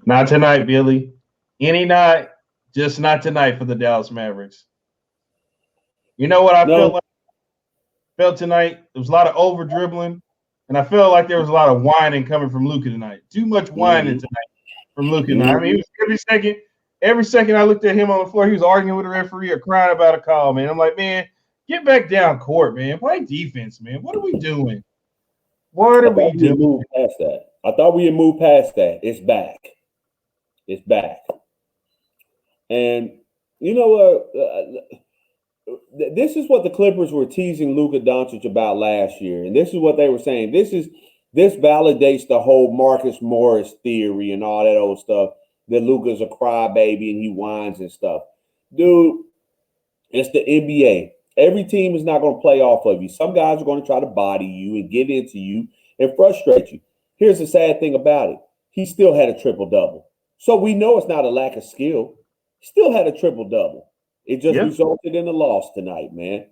Not tonight, Billy. Any night, just not tonight for the Dallas Mavericks. You know what I No, felt tonight? There was a lot of over dribbling, and I felt like there was a lot of whining coming from Luka tonight. Too much whining mm-hmm, tonight from Luka tonight. I mean, mm-hmm. he was every second I looked at him on the floor, he was arguing with the referee or crying about a call, man. I'm like, man, get back down court, man. Play defense, man. What are we doing? What I are thought we we had doing? moved past that. I thought we had moved past that. It's back. It's back. And you know what? This is what the Clippers were teasing Luka Doncic about last year, and this is what they were saying. This validates the whole Marcus Morris theory and all that old stuff. That Luka's a crybaby and he whines and stuff. Dude, it's the NBA. Every team is not going to play off of you. Some guys are going to try to body you and get into you and frustrate you. Here's the sad thing about it. He still had a triple-double. So we know it's not a lack of skill. He still had a triple-double. It just Yep. resulted in a loss tonight, man.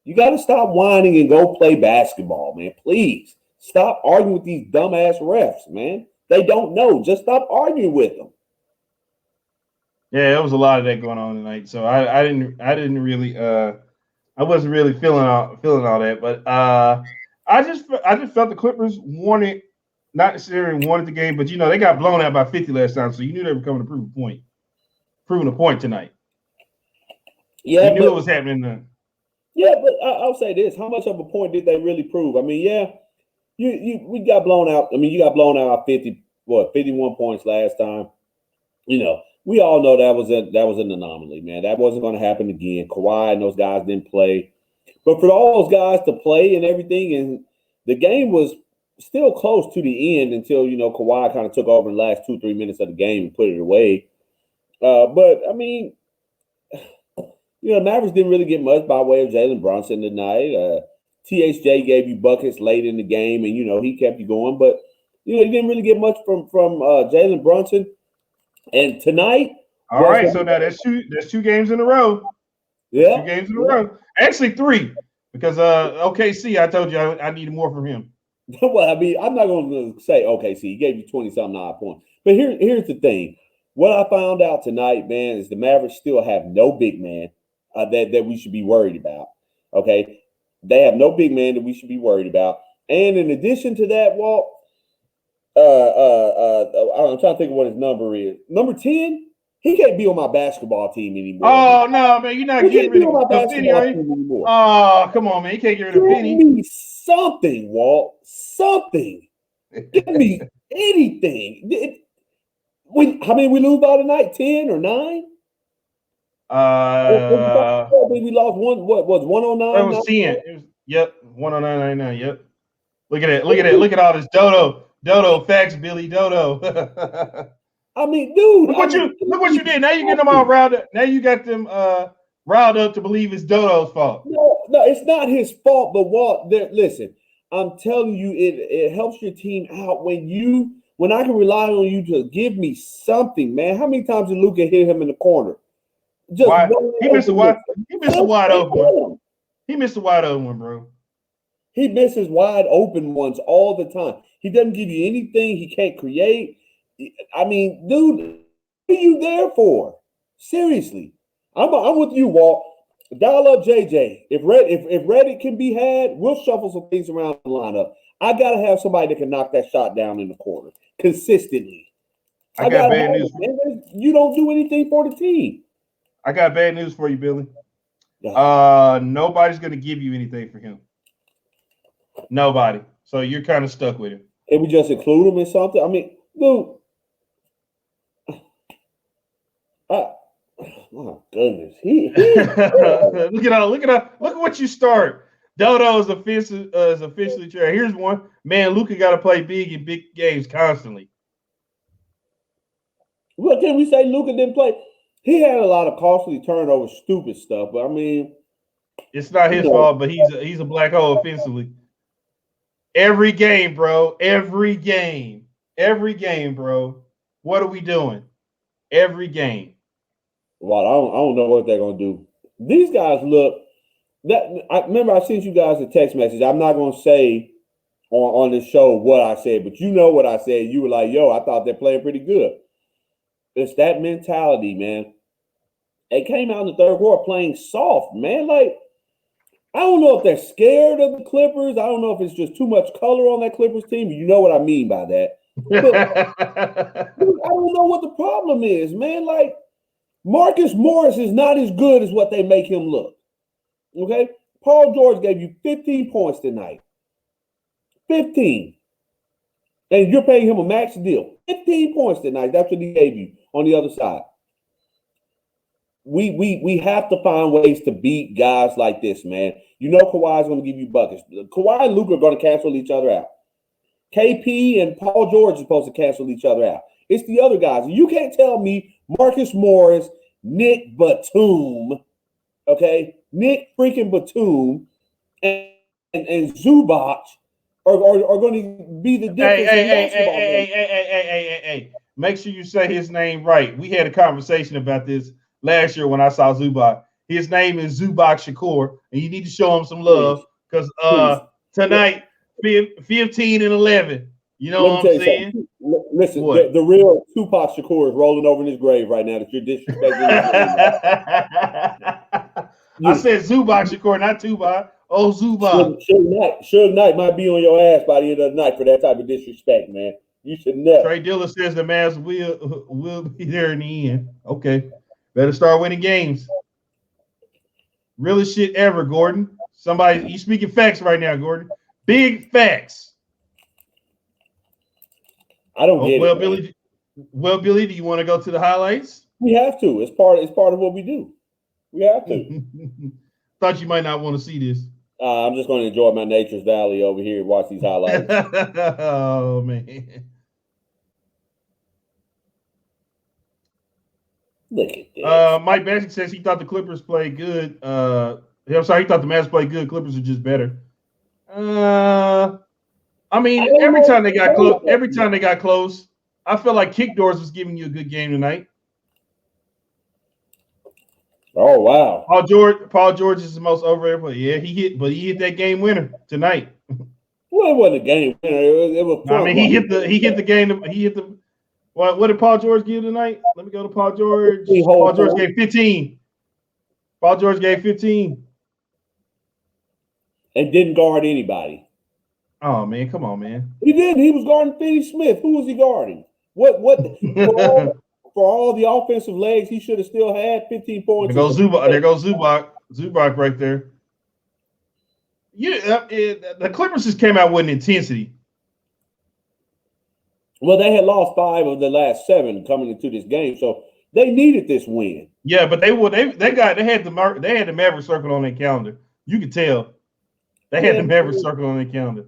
You got to stop whining and go play basketball, man. Please. Stop arguing with these dumbass refs, man. They don't know. Just stop arguing with them. Yeah, there was a lot of that going on tonight. So I didn't really I wasn't really feeling all that, but I just felt the Clippers wanted, not necessarily wanted the game, but they got blown out by 50 last time, so you knew they were coming to proving a point tonight. Yeah, you knew it was happening then. Yeah, but I'll say this: how much of a point did they really prove? I mean, yeah, we got blown out. I mean, you got blown out 51 points last time. We all know that was an anomaly, man. That wasn't going to happen again. Kawhi and those guys didn't play, but for all those guys to play and everything, and the game was still close to the end until Kawhi kind of took over in the last 2-3 minutes of the game and put it away. But I mean, Mavericks didn't really get much by way of Jalen Brunson tonight. THJ gave you buckets late in the game, and he kept you going. But you didn't really get much from Jalen Brunson. And tonight, all right. So now that's two games in a row. Yeah, 2 games in a row. Actually 3, because OKC, I told you I needed more from him. Well, I mean, I'm not going to say OKC. He gave you 20-something odd points. But here's the thing. What I found out tonight, man, is the Mavericks still have no big man that we should be worried about. Okay, they have no big man that we should be worried about. And in addition to that, Walt, I'm trying to think of what his number is. Number 10, he can't be on my basketball team anymore. Oh no, man, you're not getting rid of my basketball team anymore. Oh, come on, man, you can't get rid of Penny. Give me something, Walt. Something. Give me anything. How many we lose by tonight? 10 or 9? We lost one. What was 109? That was 10. Yep, 109.99. Yep. Look at that. Look at all this Dodo facts, Billy Dodo. I mean, dude. Look what you did. Now you get them all riled up. Now you got them riled up to believe it's Dodo's fault. No, it's not his fault. But Walt, listen, I'm telling you, it helps your team out when I can rely on you to give me something, man. How many times did Luka hit him in the corner? He missed a wide open one. He missed a wide open one, bro. He misses wide open ones all the time. He doesn't give you anything. He can't create. I mean, dude, what are you there for? Seriously. I'm with you, Walt. Dial up JJ. If Reddit can be had, we'll shuffle some things around the lineup. I gotta have somebody that can knock that shot down in the corner consistently. I got bad news. You don't do anything for the team. I got bad news for you, Billy. Nobody's gonna give you anything for him. Nobody. So you're kind of stuck with him. Can we just include him in something? I mean, dude. Oh goodness. Look at what you start. Dodo is officially trash. Here's one. Man, Luka got to play big in big games constantly. What can we say? Luka didn't play. He had a lot of costly turnovers, stupid stuff. But I mean, it's not his fault. But he's a black hole offensively. Every game, bro. Every game, bro. What are we doing? Every game. Well, I don't know what they're gonna do. These guys look. Remember I sent you guys a text message. I'm not gonna say on this show what I said, but you know what I said. You were like, "Yo, I thought they're playing pretty good." It's that mentality, man. They came out in the third quarter playing soft, man. Like, I don't know if they're scared of the Clippers. I don't know if it's just too much color on that Clippers team. You know what I mean by that. But dude, I don't know what the problem is, man. Like, Marcus Morris is not as good as what they make him look. Okay? Paul George gave you 15 points tonight. 15. And you're paying him a max deal. 15 points tonight. That's what he gave you on the other side. We have to find ways to beat guys like this, man. You know Kawhi's going to give you buckets. Kawhi and Luka are going to cancel each other out. KP and Paul George are supposed to cancel each other out. It's the other guys. You can't tell me Marcus Morris, Nick Batum, okay? Nick freaking Batum and Zubac are going to be the difference in basketball. Hey. Make sure you say his name right. We had a conversation about this last year when I saw Zubac. His name is Zubac Shakur, and you need to show him some love because tonight, 15 and 11. You know what I'm saying? Listen, the real Tupac Shakur is rolling over in his grave right now that you're disrespecting his I said Zubac Shakur, not Tupac. Oh, Zubac. Suge Knight might be on your ass by the end of the night for that type of disrespect, man. You should know. Trey Dillon says the Mavs will be there in the end. Okay. Better start winning games. Realest shit ever, Gordon. You speaking facts right now, Gordon. Big facts. I don't get it. Billy, do you want to go to the highlights? We have to. It's part of what we do. We have to. Thought you might not want to see this. I'm just going to enjoy my Nature's Valley over here and watch these highlights. Oh, man. Look at this. Mike Basic says he thought the Clippers played good. He thought the Mavs played good. Clippers are just better. I mean, every time they got close, I felt like Kickdoors was giving you a good game tonight. Oh wow! Paul George is the most overrated player. Yeah, he hit that game winner tonight. Well, it wasn't a game winner. It was. I mean, he hit the game. What did Paul George give tonight? Let me go to Paul George. Paul George gave 15. Paul George gave 15. And didn't guard anybody. Oh man, come on, man. He did. He was guarding Finney Smith. Who was he guarding? What? For all the offensive legs, he should have still had 15 points. There goes Zubac. Zubac right there. Yeah, the Clippers just came out with an intensity. Well, they had lost 5 of the last 7 coming into this game, so they needed this win. Yeah, but they had the Maverick circle on their calendar. You could tell they had the Maverick circle on their calendar.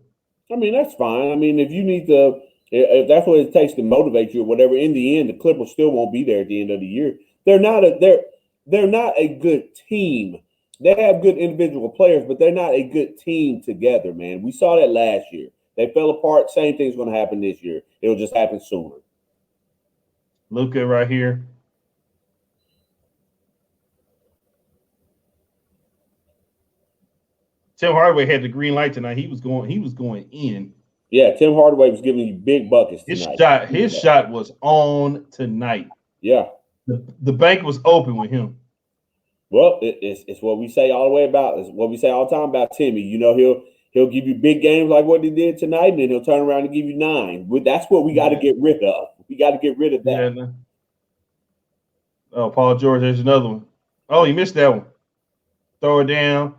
I mean, that's fine. I mean, if that's what it takes to motivate you or whatever, in the end, the Clippers still won't be there at the end of the year. They're not a good team. They have good individual players, but they're not a good team together, man. We saw that last year. They fell apart. Same thing's going to happen this year. It'll just happen sooner. Luka right here. Tim Hardaway had the green light tonight. He was going in. Yeah, Tim Hardaway was giving you big buckets tonight. His shot was on tonight. Yeah. The bank was open with him. Well, it's what we say all the way about. It's what we say all the time about Timmy. You know, he'll give you big games like what he did tonight, and then he'll turn around and give you 9. That's what we got to get rid of. We got to get rid of that. Yeah. Oh, Paul George, there's another one. Oh, he missed that one. Throw it down.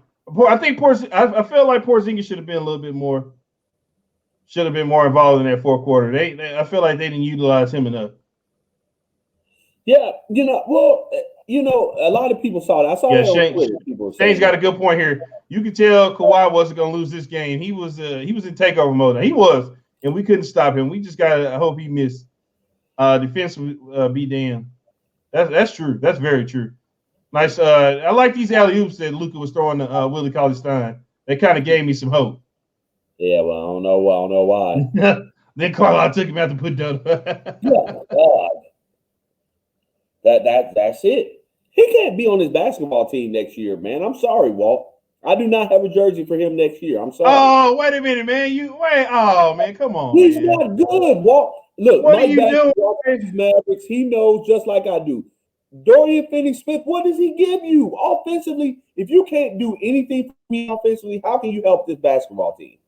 I think I feel like Porzingis should have been a little bit more. Should have been more involved in that fourth quarter. I feel like they didn't utilize him enough. Yeah, a lot of people saw that. I saw that on Twitter. Shane's got a good point here. You could tell Kawhi wasn't going to lose this game. He was in takeover mode. He was, and we couldn't stop him. We just got to hope he missed. Defense would be damned. That's true. That's very true. Nice. I like these alley-oops that Luka was throwing to Willie Cauley-Stein. They kind of gave me some hope. Yeah, well, I don't know why. Then Carlisle took him out to put down. Yeah, God. That's it. He can't be on his basketball team next year, man. I'm sorry, Walt. I do not have a jersey for him next year. I'm sorry. Oh, wait a minute, man. Oh, man, come on. He's not good, Walt. Look, What are Mike you doing? Bass Mavericks, he knows just like I do. Dorian Finney-Smith, what does he give you offensively? If you can't do anything for me offensively, how can you help this basketball team?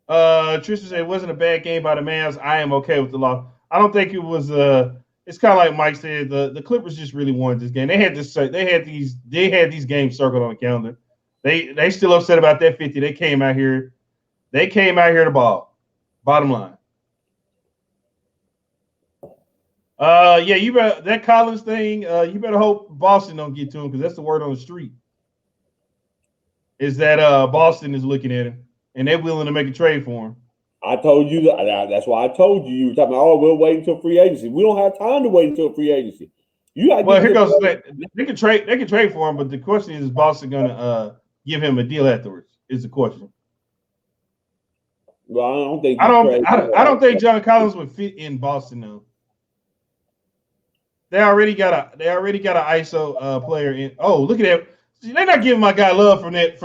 Tristan said it wasn't a bad game by the Mavs. I am okay with the loss. I don't think it was. It's kind of like Mike said. The Clippers just really wanted this game. They had this. They had these games circled on the calendar. They still upset about that 50. They came out here. They came out here to ball. Bottom line. Yeah, you better that Collins thing. You better hope Boston don't get to him because that's the word on the street. Is that Boston is looking at him and they're willing to make a trade for him. I told you that. That's why I told you. You were talking about, oh, we'll wait until free agency. We don't have time to wait until free agency. Well, here goes the thing. They can trade for him, but the question is Boston going to give him a deal afterwards? Is the question. Well, I don't think. I don't think John Collins would fit in Boston though. They already got an ISO player in. Oh, look at that! See, they're not giving my guy love from that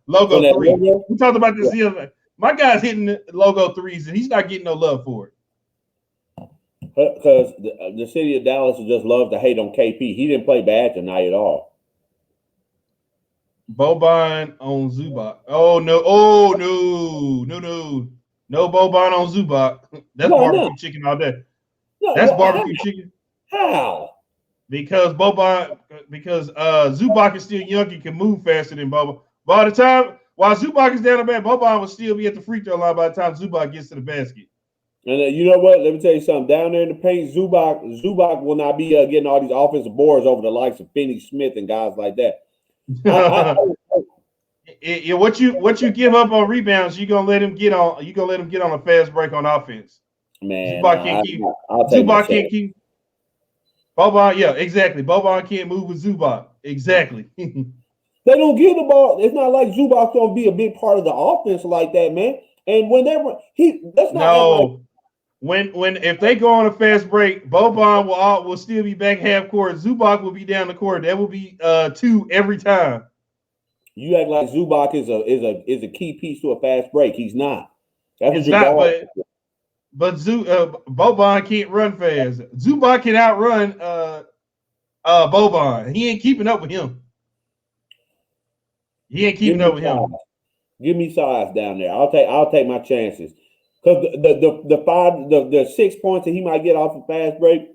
logo three. Logo? We talked about this the other day. My guy's hitting the logo threes, and he's not getting no love for it. Because the city of Dallas just loves to hate on KP. He didn't play bad tonight at all. Boban on Zubac. Oh no! No Boban on Zubac. That's barbecue chicken all day. That's barbecue chicken. How? Because Zubac is still young, he can move faster than Boban. By the time while Zubac is down the back, Boban will still be at the free throw line by the time Zubac gets to the basket. And you know what? Let me tell you something. Down there in the paint, Zubac will not be getting all these offensive boards over the likes of Finney-Smith and guys like that. What you give up on rebounds, you're gonna let him get on. You gonna let him get on a fast break on offense. Man, Zubac can't keep. Zubac can't keep. Boban, yeah, exactly. Boban can't move with Zubac. Exactly. They don't give the ball. It's not like Zubac's gonna be a big part of the offense like that, man. And whenever that's not when if they go on a fast break, Boban will still be back half court. Zubac will be down the court. That will be 2 every time. You act like Zubac is a key piece to a fast break. He's not. That's but Boban can't run fast. Zubac can outrun Boban. He ain't keeping up with him. He ain't keeping up with him. Give me size down there. I'll take my chances. Because the 6 points that he might get off a fast break,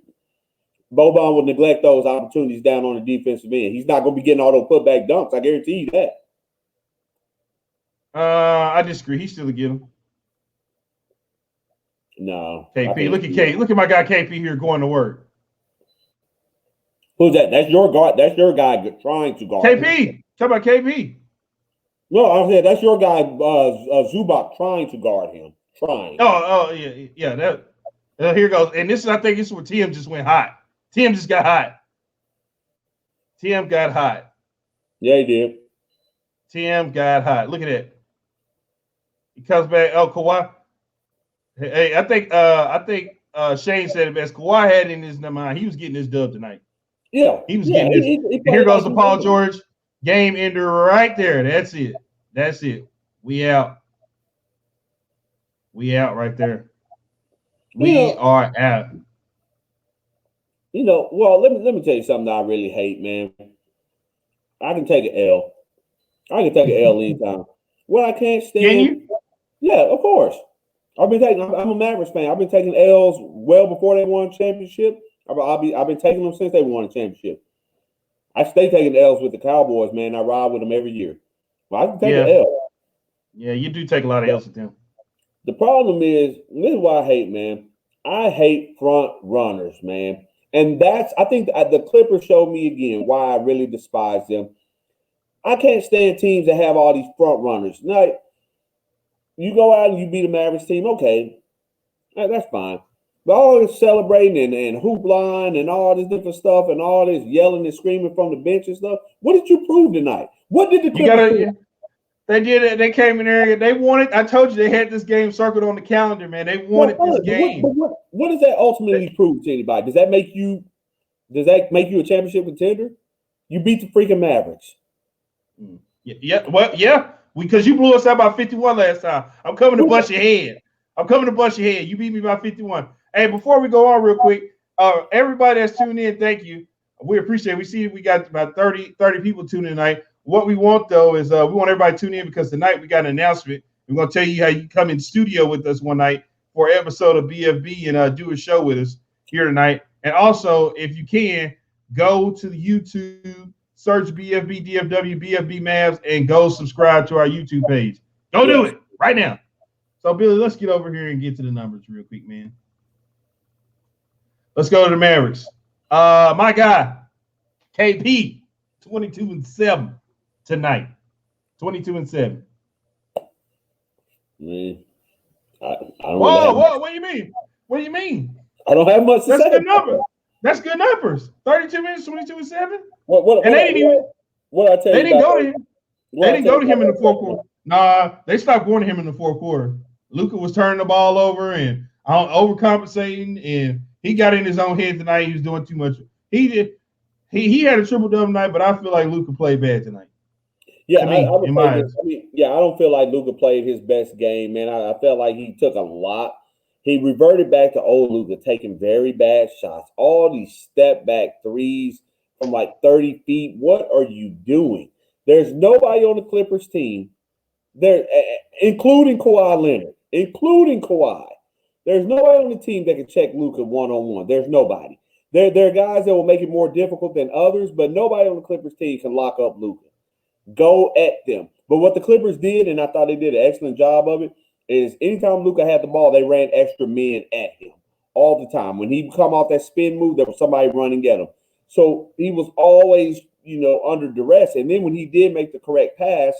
Boban will neglect those opportunities down on the defensive end. He's not going to be getting all those putback dunks. I guarantee you that. I disagree. He's still a get him. No. KP, look at my guy KP here going to work. Who's that? That's your guard. That's your guy trying to guard. KP. Talk about KP. No, I'm saying that's your guy, Zubac, trying to guard him. Trying. Oh, yeah. That here goes. And I think this is where Tim just went hot. Tim just got hot. Tim got hot. Yeah, he did. Tim got hot. Look at that. He comes back. Oh, Kawhi. Hey, I think Shane said it best. Kawhi had in his mind he was getting his dub tonight. Yeah, he was getting this. Here goes the Paul George game ender right there. That's it. We out. We out right there. We are out. Well, let me tell you something that I really hate, man. I can take an L. I can take an L anytime. What I can't stand. Can you? Yeah, of course. I'm a Mavericks fan. I've been taking L's well before they won a championship. I've been taking them since they won a championship. I stay taking L's with the Cowboys, man. I ride with them every year. Well, I can take an L. Yeah, you do take a lot of L's with them. The problem is, this is what I hate, man. I hate front runners, man. And I think the Clippers showed me again why I really despise them. I can't stand teams that have all these front runners. Now, you go out and you beat a Mavericks team, okay, that's fine. But all this celebrating and hoop line and all this different stuff and all this yelling and screaming from the bench and stuff, what did you prove tonight? What did the Clippers do? They did it. They came in there. They wanted. I told you they had this game circled on the calendar, man. They wanted this game. What does that ultimately prove to anybody? Does that make you a championship contender? You beat the freaking Mavericks. Yeah. Well, yeah. Because you blew us out by 51 last time. I'm coming to bust your head. I'm coming to bust your head. You beat me by 51. Hey, before we go on real quick, everybody that's tuning in, thank you. We appreciate it. We see we got about 30 people tuning in tonight. What we want, though, is we want everybody to tune in because tonight we got an announcement. We're going to tell you how you can come in studio with us one night for an episode of BFB and do a show with us here tonight. And also, if you can, go to the YouTube, search BFB, DFW, BFB Mavs, and go subscribe to our YouTube page. Go do it right now. So, Billy, let's get over here and get to the numbers real quick, man. Let's go to the Mavericks. My guy, KP, 22-7 tonight. 22-7. Man, I don't whoa, what do you mean? What do you mean? I don't have much to say. That's good number. That's good numbers. 32 minutes, 22-7. What and they didn't even. What I tell they you? Didn't go to him. They didn't go to him in the fourth quarter. quarter. Nah, they stopped going to him in the fourth quarter. Luka was turning the ball over and overcompensating, and he got in his own head tonight. He was doing too much. He did. He had a triple double night, but I feel like Luka played bad tonight. Yeah, I don't feel like Luka played his best game, man. I felt like he took a lot. He reverted back to old Luka, taking very bad shots. All these step back threes from like 30 feet. What are you doing? There's nobody on the Clippers team there, including Kawhi Leonard, including Kawhi. There's nobody on the team that can check Luka one-on-one. There's nobody. There are guys that will make it more difficult than others, but nobody on the Clippers team can lock up Luka. Go at them. But what the Clippers did, and I thought they did an excellent job of it, is anytime Luka had the ball, they ran extra men at him all the time. When he come off that spin move, there was somebody running at him. So he was always, under duress. And then when he did make the correct pass,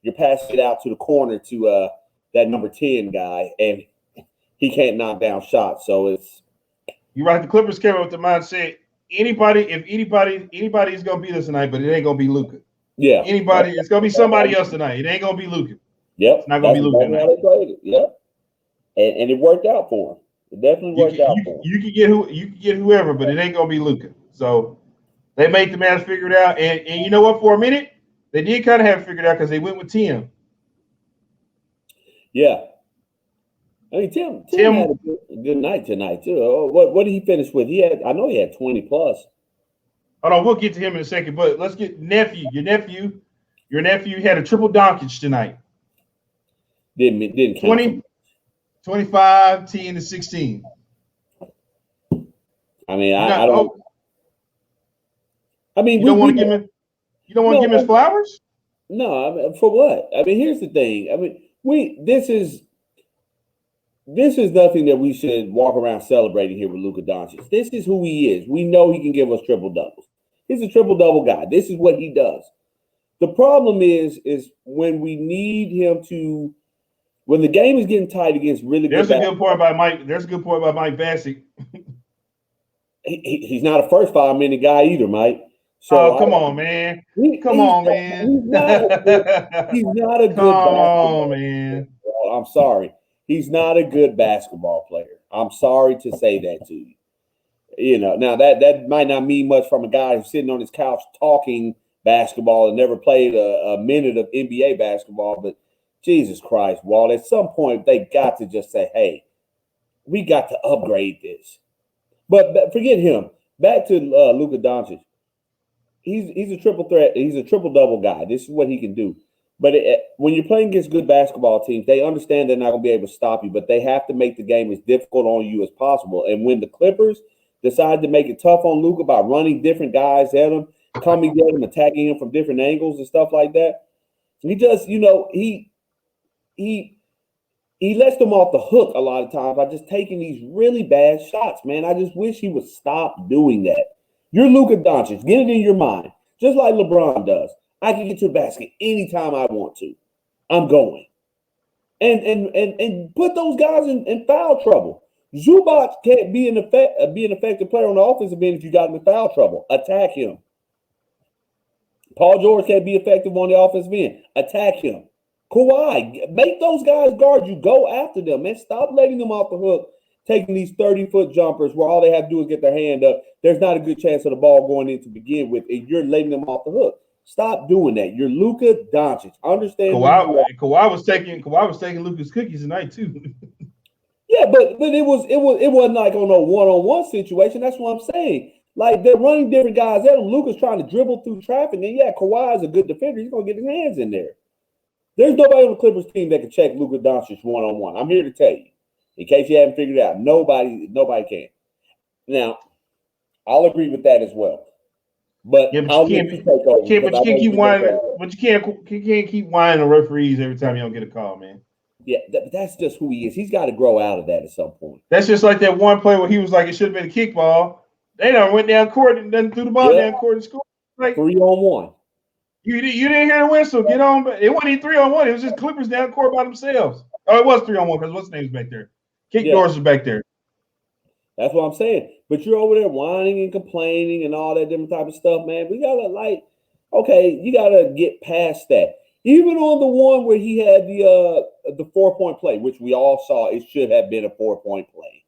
you're passing it out to the corner to that number 10 guy, and he can't knock down shots. So you're right. The Clippers came up with the mindset: if anybody's gonna beat us tonight, but it ain't gonna be Luka. Yeah. Anybody, it's gonna be somebody else tonight. It ain't gonna be Luka. Yep. It's not gonna be Luka tonight. They played it. Yep. And it worked out for him. It definitely worked out for him. You can get whoever, but it ain't gonna be Luka. So they made the Mavs figure it out. And you know what? For a minute, they did kind of have it figured out because they went with Tim. Yeah. I mean, Tim had a good night tonight too. What did he finish with? I know he had 20 plus. Hold on, we'll get to him in a second, but let's get nephew. Your nephew had a triple donkage tonight. Didn't 20, 25, 10, and 16. I mean, I don't. I mean, you don't want to give him. You don't want to give him his flowers. No, I mean, for what? I mean, here's the thing. I mean, this is nothing that we should walk around celebrating here with Luka Doncic. This is who he is. We know he can give us triple doubles. He's a triple double guy. This is what he does. The problem is when we need him to, when the game is getting tight against really good. There's a good point by Mike Bassett. He's not a first 5 minute guy either, Mike. So come on, man. Come on, man. He's not a good basketball man. player. I'm sorry. He's not a good basketball player. I'm sorry to say that to you. Now that might not mean much from a guy who's sitting on his couch talking basketball and never played a minute of NBA basketball, but Jesus Christ, Walt, at some point they got to just say, hey, we got to upgrade this. But forget him. Back to Luka Doncic. He's a triple threat. He's a triple double guy. This is what he can do. But when you're playing against good basketball teams, they understand they're not going to be able to stop you, but they have to make the game as difficult on you as possible. And when the Clippers decide to make it tough on Luka by running different guys at him, coming at him, attacking him from different angles and stuff like that, he just, he lets them off the hook a lot of times by just taking these really bad shots, man. I just wish he would stop doing that. You're Luka Doncic. Get it in your mind, just like LeBron does. I can get to the basket anytime I want to. I'm going. And put those guys in foul trouble. Zubac can't be an effective player on the offensive end if you got him in foul trouble. Attack him. Paul George can't be effective on the offensive end. Attack him. Kawhi, make those guys guard you. Go after them, man. Stop letting them off the hook, taking these 30-foot jumpers where all they have to do is get their hand up. There's not a good chance of the ball going in to begin with, and you're letting them off the hook. Stop doing that. You're Luka Doncic. Understand? Kawhi was taking Luka's cookies tonight too. Yeah, but it wasn't like on a one-on-one situation. That's what I'm saying. Like they're running different guys at him. Luka's trying to dribble through traffic, and yeah, Kawhi is a good defender. He's gonna get his hands in there. There's nobody on the Clippers team that can check Luka Doncic one-on-one. I'm here to tell you, in case you haven't figured it out, nobody can. Now, I'll agree with that as well. But Yeah, but I'll you let you take over. but you can't keep whining. But you can't keep whining the referees every time you don't get a call, man. Yeah, that's just who he is. He's got to grow out of that at some point. That's just like that one play where he was like, it should have been a kickball. They done went down court and then threw the ball down court and scored. Like 3-on-1. You didn't hear the whistle. Get on, but it wasn't even 3-on-1. It was just Clippers down court by themselves. Oh, it was 3-on-1 because what's his name's back there? Kick Doors was back there. That's what I'm saying. But you're over there whining and complaining and all that different type of stuff, man. We gotta you gotta get past that. Even on the one where he had the 4-point play, which we all saw, it should have been a 4-point play.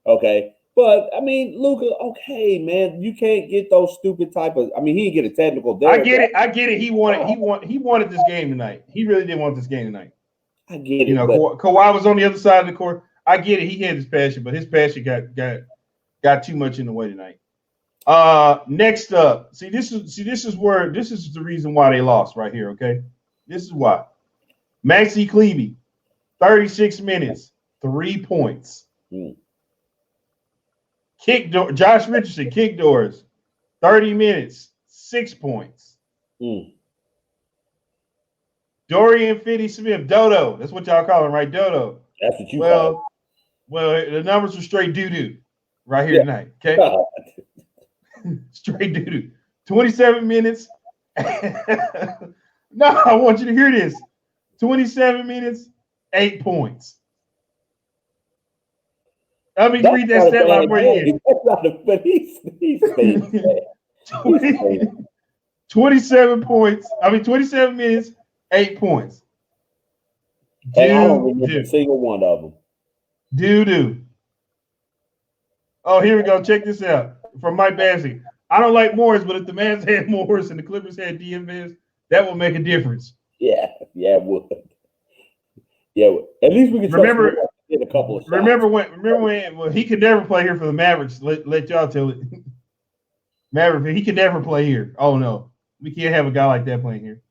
Okay. But I mean, Luka, okay, man, you can't get those stupid type of. I mean, he didn't get a technical there. I get it. He wanted this game tonight. He really didn't want this game tonight. I get it. You know, Kawhi was on the other side of the court. I get it. He had his passion, but his passion got too much in the way tonight. Next up, this is the reason why they lost right here. Okay, this is why. Maxi Kleber, 36 minutes, 3 points. Josh Richardson, kick doors, 30 minutes, 6 points. Dorian Finney-Smith, Dodo. That's what y'all call him, right? Dodo. That's what you call him. Well, the numbers are straight doo-doo right here tonight. Okay. Straight doo-doo. 27 minutes. No, I want you to hear this. 27 minutes, 8 points. Let me read that stat line for you. But he's 27 points. 27 minutes, 8 points. And I don't remember a single one of them. Doo-doo. Oh, here we go. Check this out. From Mike Bassey. I don't like Morris, but if the Mavs had Morris and the Clippers had DMS, that would make a difference. Yeah, it would. Yeah, at least we can remember get a couple of shots. Remember when he could never play here for the Mavericks. Let y'all tell it. Maverick, he could never play here. Oh no, we can't have a guy like that playing here.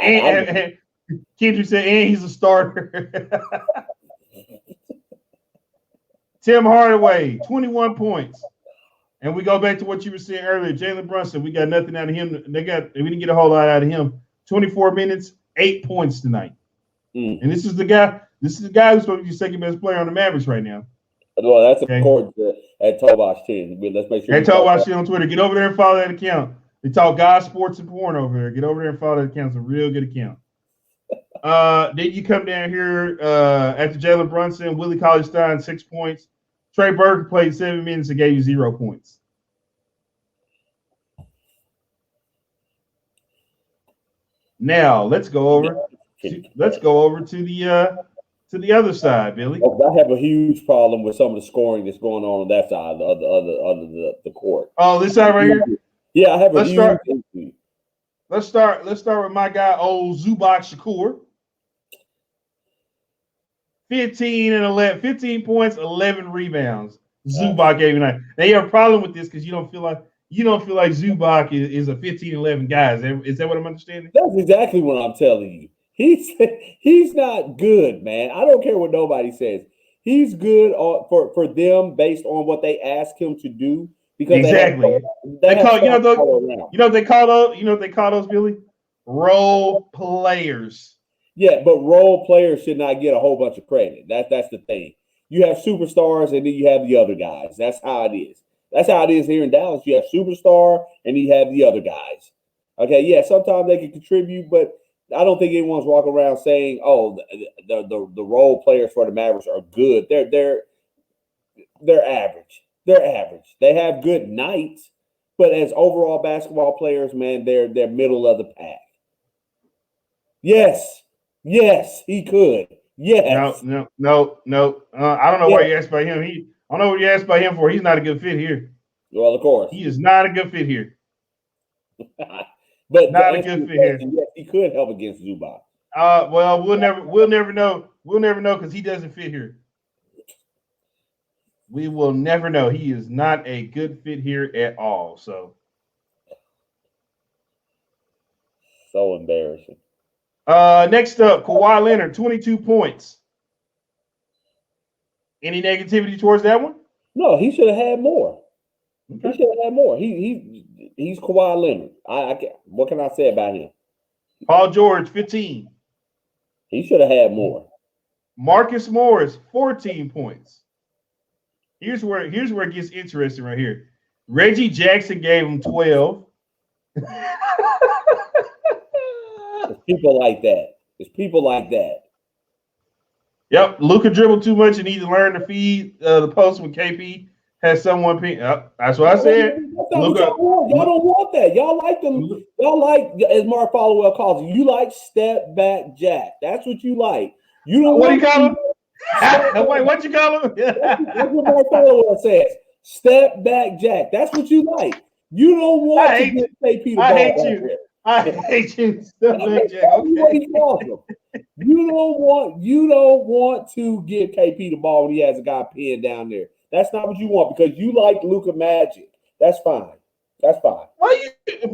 And Kendrick said, and he's a starter. Tim Hardaway, 21 points. And we go back to what you were saying earlier. Jalen Brunson, we got nothing out of him. We didn't get a whole lot out of him. 24 minutes, 8 points tonight. And this is the guy who's supposed to be the second best player on the Mavericks right now. Well, that's according to at Tovash 10. Let's make sure. At Tovash 10 on Twitter. Get over there and follow that account. They talk God, sports, and porn over there. Get over there and follow that account. It's a real good account. Then you come down here after Jalen Brunson, Willie Cauley-Stein, 6 points. Trey Burke played 7 minutes and gave you 0 points. Now let's go over to the other side, Billy. I have a huge problem with some of the scoring that's going on that side, the court. Oh, this side right here. Yeah, I have a huge issue. Let's start with my guy, old Zubac Shakur. 15 points, 11 rebounds. Zubac gave you 9. Now you have a problem with this because you don't feel like Zubac is a 15-11 guy. Is that what I'm understanding? That's exactly what I'm telling you. He's not good, man. I don't care what nobody says. He's good for them based on what they ask him to do. Because exactly. They call those Billy? Role players. Yeah, but role players should not get a whole bunch of credit. That's the thing. You have superstars and then you have the other guys. That's how it is. That's how it is here in Dallas. You have superstar and you have the other guys. Okay, yeah, sometimes they can contribute, but I don't think anyone's walking around saying, "Oh, the role players for the Mavericks are good." They're average. They're average. They have good nights, but as overall basketball players, man, they're middle of the pack. Yes, he could. Yes. No. I don't know why you asked about him. I don't know what you asked about him for. He's not a good fit here. Well, of course, he is not a good fit here. But not a good fit here. Yes, he could help against Zubac. Well, we'll never know. We'll never know because he doesn't fit here. We will never know. He is not a good fit here at all. So embarrassing. Next up, Kawhi Leonard, 22 points. Any negativity towards that one? No, he should have had more. Okay. He should have had more. He's Kawhi Leonard. What can I say about him? Paul George, 15. He should have had more. Marcus Morris, 14 points. Here's where it gets interesting right here. Reggie Jackson gave him 12. There's people like that. Yep, Luka dribbled too much and need to learn to feed the post with KP. Has someone ping. That's what I said. Luka, y'all don't want that. Y'all like them. Y'all like, as Mark Followell calls it, you like step back Jack. That's what you like. You don't. What do you call him? Wait, what you call him? That's what Mark Followell says. Step back Jack. That's what you like. You don't want to get KP the ball. I hate you. I hate you. Step back Jack. Okay. You don't want to give KP the ball when he has a guy pinned down there. That's not what you want because you like Luka Magic. That's fine. Why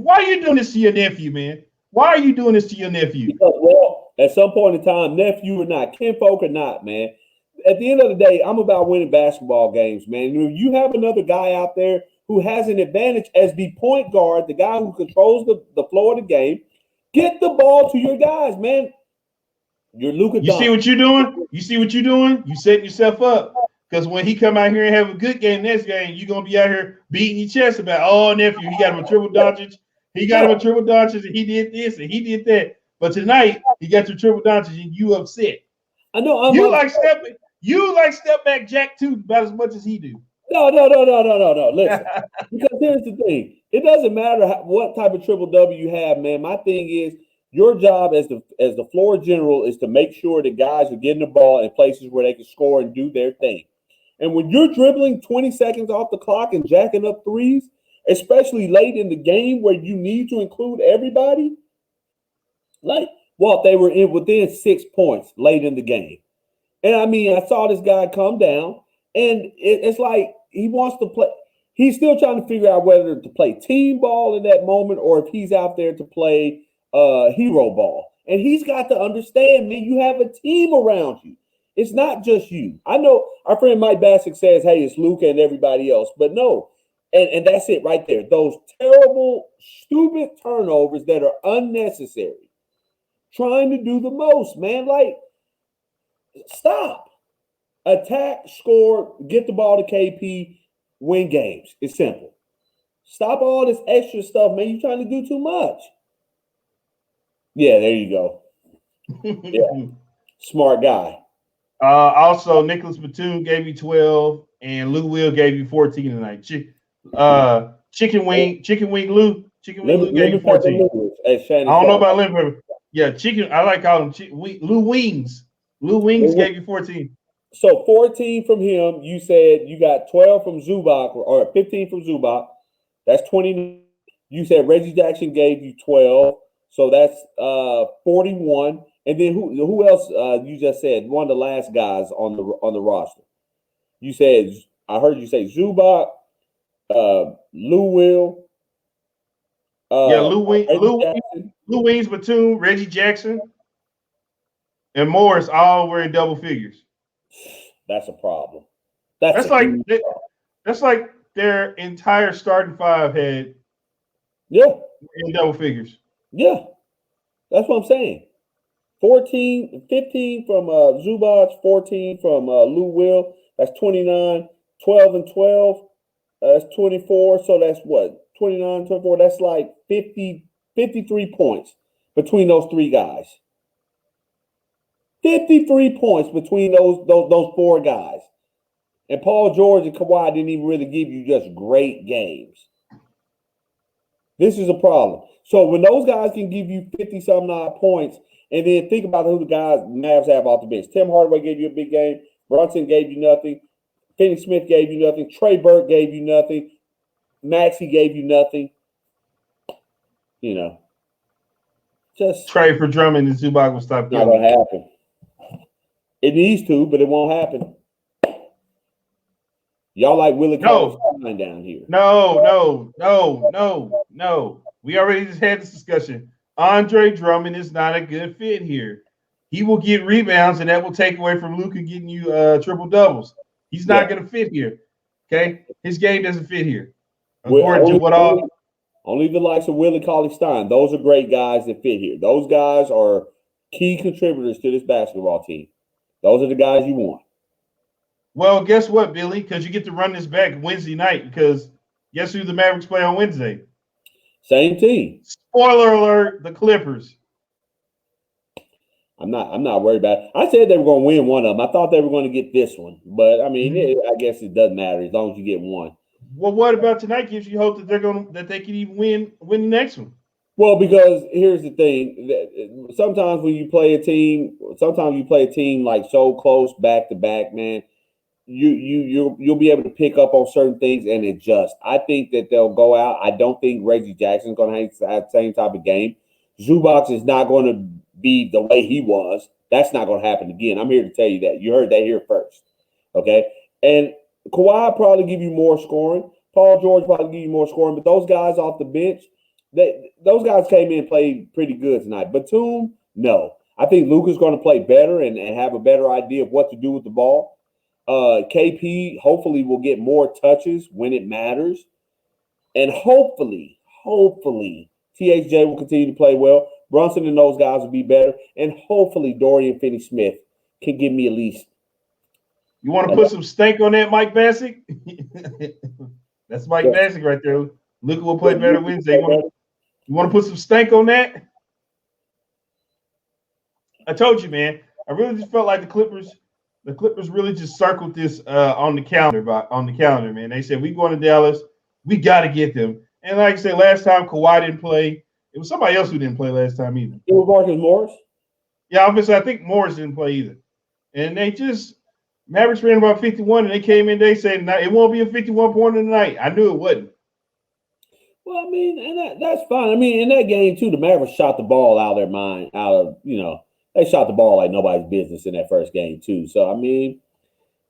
are you doing this to your nephew, man? Why are you doing this to your nephew? Because, well, at some point in time, nephew or not, kinfolk or not, man. At the end of the day, I'm about winning basketball games, man. If you have another guy out there who has an advantage as the point guard, the guy who controls the floor of the game, get the ball to your guys, man. You're Luka. You see what you're doing? You setting yourself up. Because when he come out here and have a good game next game, you're going to be out here beating your chest about, oh, nephew, he got him a triple Doncic. He got him a triple Doncic, and he did this, and he did that. But tonight, he got your triple Doncic, and you upset. I know. You like step back Jack, too, about as much as he do. No. Listen, because here's the thing. It doesn't matter what type of triple W you have, man. My thing is, your job as the floor general is to make sure that guys are getting the ball in places where they can score and do their thing. And when you're dribbling 20 seconds off the clock and jacking up threes, especially late in the game where you need to include everybody, they were within 6 points late in the game. And I mean, I saw this guy come down, and it's like he wants to play. He's still trying to figure out whether to play team ball in that moment or if he's out there to play hero ball. And he's got to understand, man, you have a team around you. It's not just you. I know our friend Mike Bassick says, hey, it's Luka and everybody else. But no, and that's it right there. Those terrible, stupid turnovers that are unnecessary. Trying to do the most, man. Like, stop. Attack, score, get the ball to KP, win games. It's simple. Stop all this extra stuff, man. You're trying to do too much. Yeah, there you go. Yeah. Smart guy. Also, Nicholas Batum gave you 12, and Lou Will gave you 14 tonight. Chicken Wing Lou gave you 14. I don't know about lemon pepper. Yeah, chicken. I like calling him Lou Wings. Lou Wings gave you 14. So 14 from him. You said you got 12 from Zubac or 15 from Zubac. That's 20. You said Reggie Jackson gave you 12. So that's 41. And then who else you just said? One of the last guys on the roster. You said, I heard you say Zubac, Lou Will. Lou Wings, Batum, Reggie Jackson, and Morris all were in double figures. That's a problem. That's like their entire starting five had in double figures. Yeah, that's what I'm saying. 15 from Zubac, 14 from Lou Will. That's 29. 12 and 12. That's 24. So that's what? 29, 24. That's like 53 points between those three guys. 53 points between those four guys. And Paul George and Kawhi didn't even really give you just great games. This is a problem. So when those guys can give you 50-something odd points, and then think about who the guys Mavs have off the bench. Tim Hardaway gave you a big game. Brunson gave you nothing. Finney Smith gave you nothing. Trey Burke gave you nothing. Maxey gave you nothing. You know, just trade for Drummond and Zubac will stop. Not gonna happen. It needs to, but it won't happen. Y'all like Willie No. Cauley-Stein down here. No. We already just had this discussion. Andre Drummond is not a good fit here. He will get rebounds, and that will take away from Luka getting you triple doubles. He's not going to fit here. Okay, his game doesn't fit here. According to what only the likes of Willie Cauley-Stein. Those are great guys that fit here. Those guys are key contributors to this basketball team. Those are the guys you want. Well, guess what, Billy? Because you get to run this back Wednesday night. Because guess who the Mavericks play on Wednesday? Same team. Spoiler alert: the Clippers. I'm not worried about it. I said they were going to win one of them. I thought they were going to get this one, but I mean, I guess it doesn't matter as long as you get one. Well, what about tonight? Gives you hope that they can even win the next one. Well, because here's the thing: sometimes when you play a team, like so close back to back, man, you'll be able to pick up on certain things and adjust. I think that they'll go out. I don't think Reggie Jackson's going to have the same type of game. Zubac is not going to be the way he was. That's not going to happen again. I'm here to tell you that. You heard that here first. Okay? And Kawhi probably give you more scoring. Paul George probably give you more scoring. But those guys off the bench, those guys came in and played pretty good tonight. Batum, no. I think Luka's going to play better and have a better idea of what to do with the ball. KP hopefully will get more touches when it matters. And hopefully, THJ will continue to play well. Brunson and those guys will be better. And hopefully Dorian Finney-Smith can give me at least. You want to put some stank on that, Mike Bassick? That's Mike Bassick right there. Luka will play better Wednesday. You want to put some stank on that? I told you, man. I really just felt like the Clippers really just circled this on the calendar, man. They said, we going to Dallas. We got to get them. And like I said, last time Kawhi didn't play. It was somebody else who didn't play last time either. It was Marcus Morris? Yeah, obviously, I think Morris didn't play either. And Mavericks ran about 51, and they came in, they said, nah, it won't be a 51-pointer tonight. I knew it wasn't. Well, I mean, and that's fine. I mean, in that game, too, the Mavericks shot the ball out of their mind, they shot the ball like nobody's business in that first game, too. So, I mean,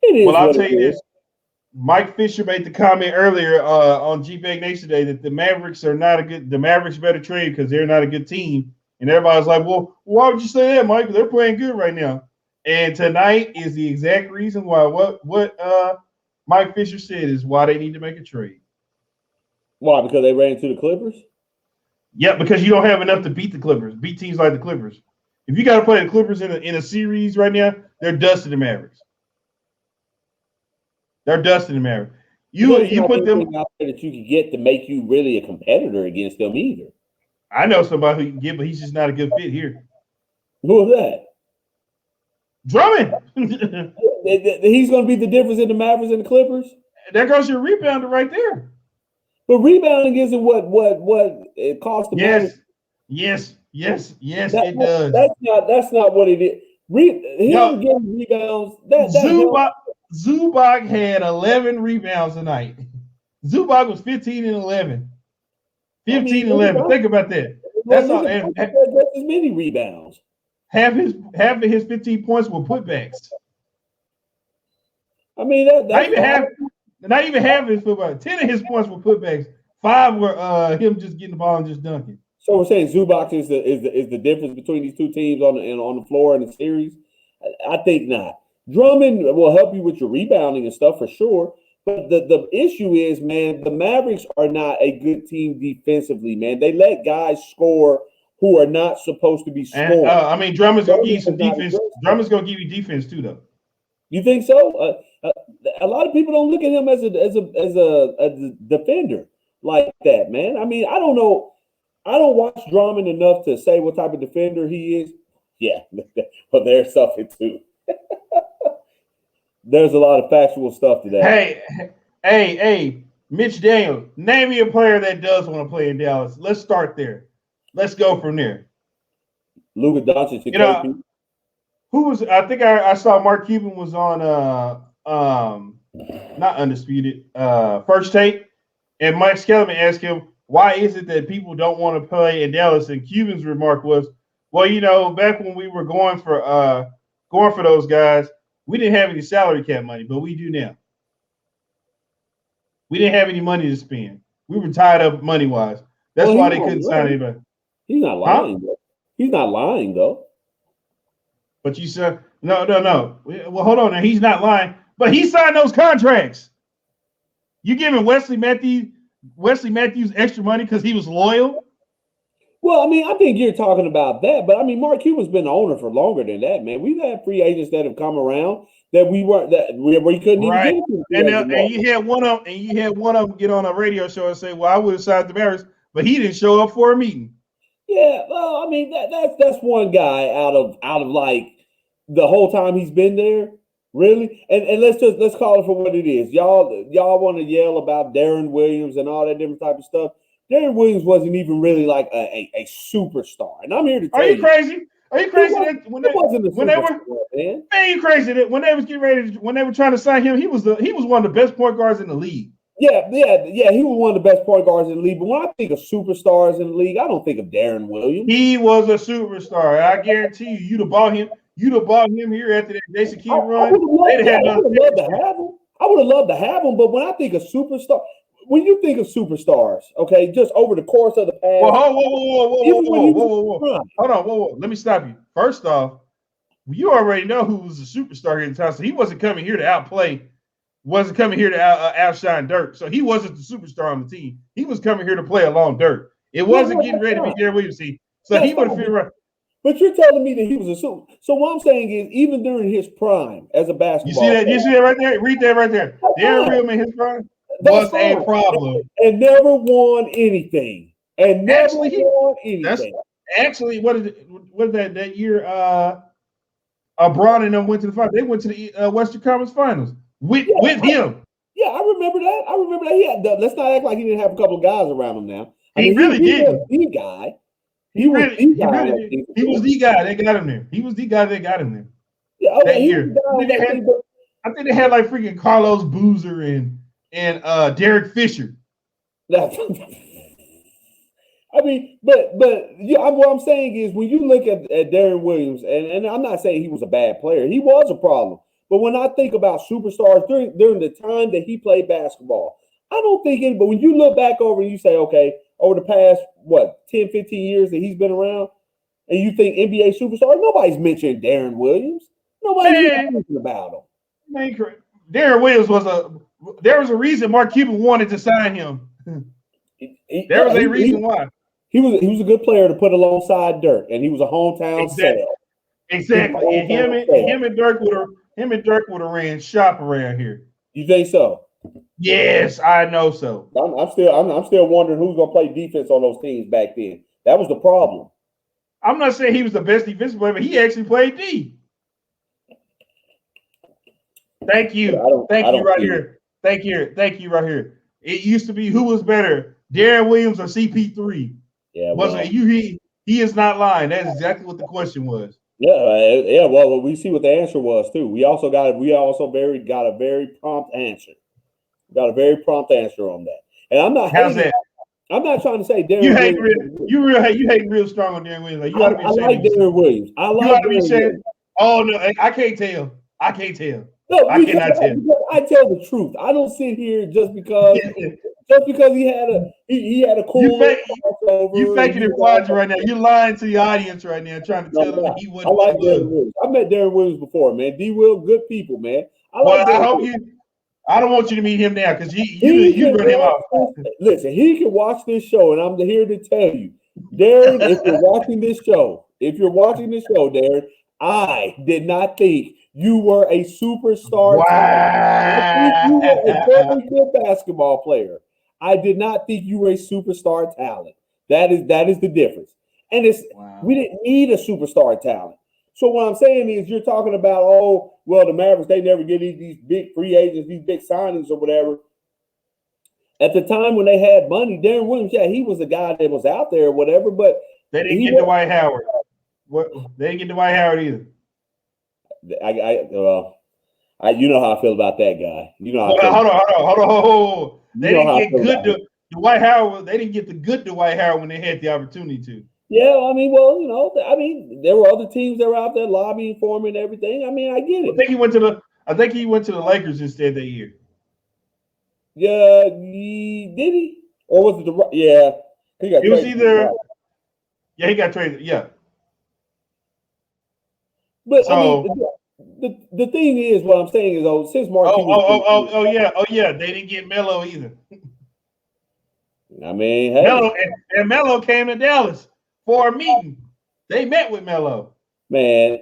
it is. Well, I'll tell you this. Mike Fisher made the comment earlier on G-Bag Nation today that the Mavericks better trade because they're not a good team. And everybody's like, well, why would you say that, Mike? They're playing good right now. And tonight is the exact reason why what Mike Fisher said is why they need to make a trade. Why? Because they ran into the Clippers? Yeah, because you don't have enough to beat the Clippers, beat teams like the Clippers. If you got to play the Clippers in a series right now, they're dusting the Mavericks. They're dusting the Mavericks. You put them out there that you can get to make you really a competitor against them either. I know somebody who you can get, but he's just not a good fit here. Who is that? Drummond. He's going to be the difference in the Mavericks and the Clippers. There goes your rebounder right there. But rebounding isn't what it costs. Yes, it does. That's not what it is. Getting rebounds. Zubac had 11 rebounds tonight. Zubac was 15 and 11. 15 and 11. Think about that. That's all. That's as many rebounds. Half of his 15 points were putbacks. I mean, not even half of his football. 10 of his points were putbacks. 5 were him just getting the ball and just dunking. So we're saying Zubac is the difference between these two teams on the floor in the series. I think not. Drummond will help you with your rebounding and stuff for sure. But the issue is, man, the Mavericks are not a good team defensively, man. They let guys score who are not supposed to be scoring. Drummond's going to give you some defense. Drummond's going to give you defense too, though. You think so? A lot of people don't look at him as a defender like that, man. I mean, I don't know. I don't watch Drummond enough to say what type of defender he is. Yeah, well, there's something too. There's a lot of factual stuff to that. Hey, Mitch Daniels, name me a player that does want to play in Dallas. Let's start there. Let's go from there. Luka Doncic. Who was? I think I saw Mark Cuban was on not Undisputed First Take, and Mike Skellerman asked him, why is it that people don't want to play in Dallas? And Cuban's remark was, well, back when we were going for those guys, we didn't have any salary cap money, but we do now. We didn't have any money to spend. We were tied up money wise. That's why they couldn't sign anybody. He's not lying. Huh? He's not lying though. But you said no. Well, hold on. Now he's not lying, but he signed those contracts. You giving Wesley Matthews extra money because he was loyal? Well, I mean, I think you're talking about that, but I mean, Mark Cuban's been the owner for longer than that, man. We've had free agents that have come around that we couldn't even get to. And you had one of them get on a radio show and say, "Well, I would have signed the Mavericks," but he didn't show up for a meeting. Yeah, well, I mean, that's one guy out of like the whole time he's been there, really. And let's call it for what it is. Y'all want to yell about Darren Williams and all that different type of stuff. Darren Williams wasn't even really like a superstar. And I'm here to tell you. Are you crazy? Are you crazy that when they were trying to sign him, he was one of the best point guards in the league. Yeah, he was one of the best point guards in the league. But when I think of superstars in the league, I don't think of Darren Williams. He was a superstar. I guarantee you, you'd have bought him here after that Jason Kidd run. I would have loved to have him. I would have loved to have him. But when I think of superstar, when you think of superstars, okay, just over the course of the past. Whoa. Hold on. Let me stop you. First off, you already know who was a superstar here in town. So he wasn't coming here to outplay. Wasn't coming here to outshine Dirk. So he wasn't the superstar on the team. He was coming here to play along Dirk. It wasn't getting ready to be Darren Williams. So he would have fit right. But you're telling me that he was a super. So what I'm saying is, even during his prime as a basketball player. You see that right there? Read that right there. Darren Williams in his prime was a problem. And never won anything. That's actually what is that year? Braun and them went to the finals. They went to the Western Conference Finals with him. Yeah, I remember that. He had. Let's not act like he didn't have a couple of guys around him. Now he really did. Was the guy. He was the guy that got him there. He was the guy that got him there. Yeah, okay, that year. I think they had like freaking Carlos Boozer and Derek Fisher. I mean, but yeah, what I'm saying is when you look at Darren Williams, and I'm not saying he was a bad player, he was a problem. But when I think about superstars during the time that he played basketball, I don't think but when you look back over and you say, okay, over the past 10, 15 years that he's been around, and you think NBA superstars, nobody's mentioning Darren Williams. Nobody's talking about him. Man, Darren Williams there was a reason Mark Cuban wanted to sign him. There was a reason why. He was a good player to put alongside Dirk, and he was a hometown sale. Exactly. And him and Dirk would have ran shop around here. You think so? Yes, I know so. I'm still wondering who's gonna play defense on those teams back then. That was the problem. I'm not saying he was the best defensive player, but he actually played D. Thank you. Thank you right here. It used to be who was better, Darren Williams or CP3. Yeah, he is not lying. That's exactly what the question was. Yeah. Well, we see what the answer was too. We also got a very prompt answer. Got a very prompt answer on that. And I'm not. How's that? I'm not trying to say Darren. You hating real strong on Darren Williams. Like, you gotta be ashamed. I like Darren Williams. I like. You gotta be ashamed. Oh no, I can't tell. No, I cannot tell. I tell the truth. I don't sit here just because he had a cool. You faking it right now. You're lying to the audience right now, trying to tell them he wasn't. I like Darren Williams. I met Darren Williams before, man. D. Will, good people, man. I don't want you to meet him now because you run him off. Listen, he can watch this show, and I'm here to tell you, Darren, if you're watching this show, Darren, I did not think you were a superstar. Wow. I think you were a very good basketball player. I did not think you were a superstar talent. That is the difference. And we didn't need a superstar talent. So what I'm saying is you're talking about, the Mavericks, they never get these big free agents, these big signings or whatever. At the time when they had money, Darren Williams, he was a guy that was out there or whatever, but they didn't get Dwight Howard. They didn't get Dwight Howard either. You know how I feel about that guy. You know. Hold on. They didn't get good Dwight Howard. They didn't get the good Dwight Howard when they had the opportunity to. Yeah, I mean, there were other teams that were out there lobbying for him and everything. I mean, I get it. I think he went to the Lakers instead that year. Yeah, did he? Or was it the? Yeah, he got It was traded. either. Yeah, he got traded. Yeah. But I mean, So. the thing is, what I'm saying is, since Mark Oh, Cuban, yeah. Oh, yeah. They didn't get Melo either. I mean, Melo hey, and Melo came to Dallas for a meeting. They met with Melo. man,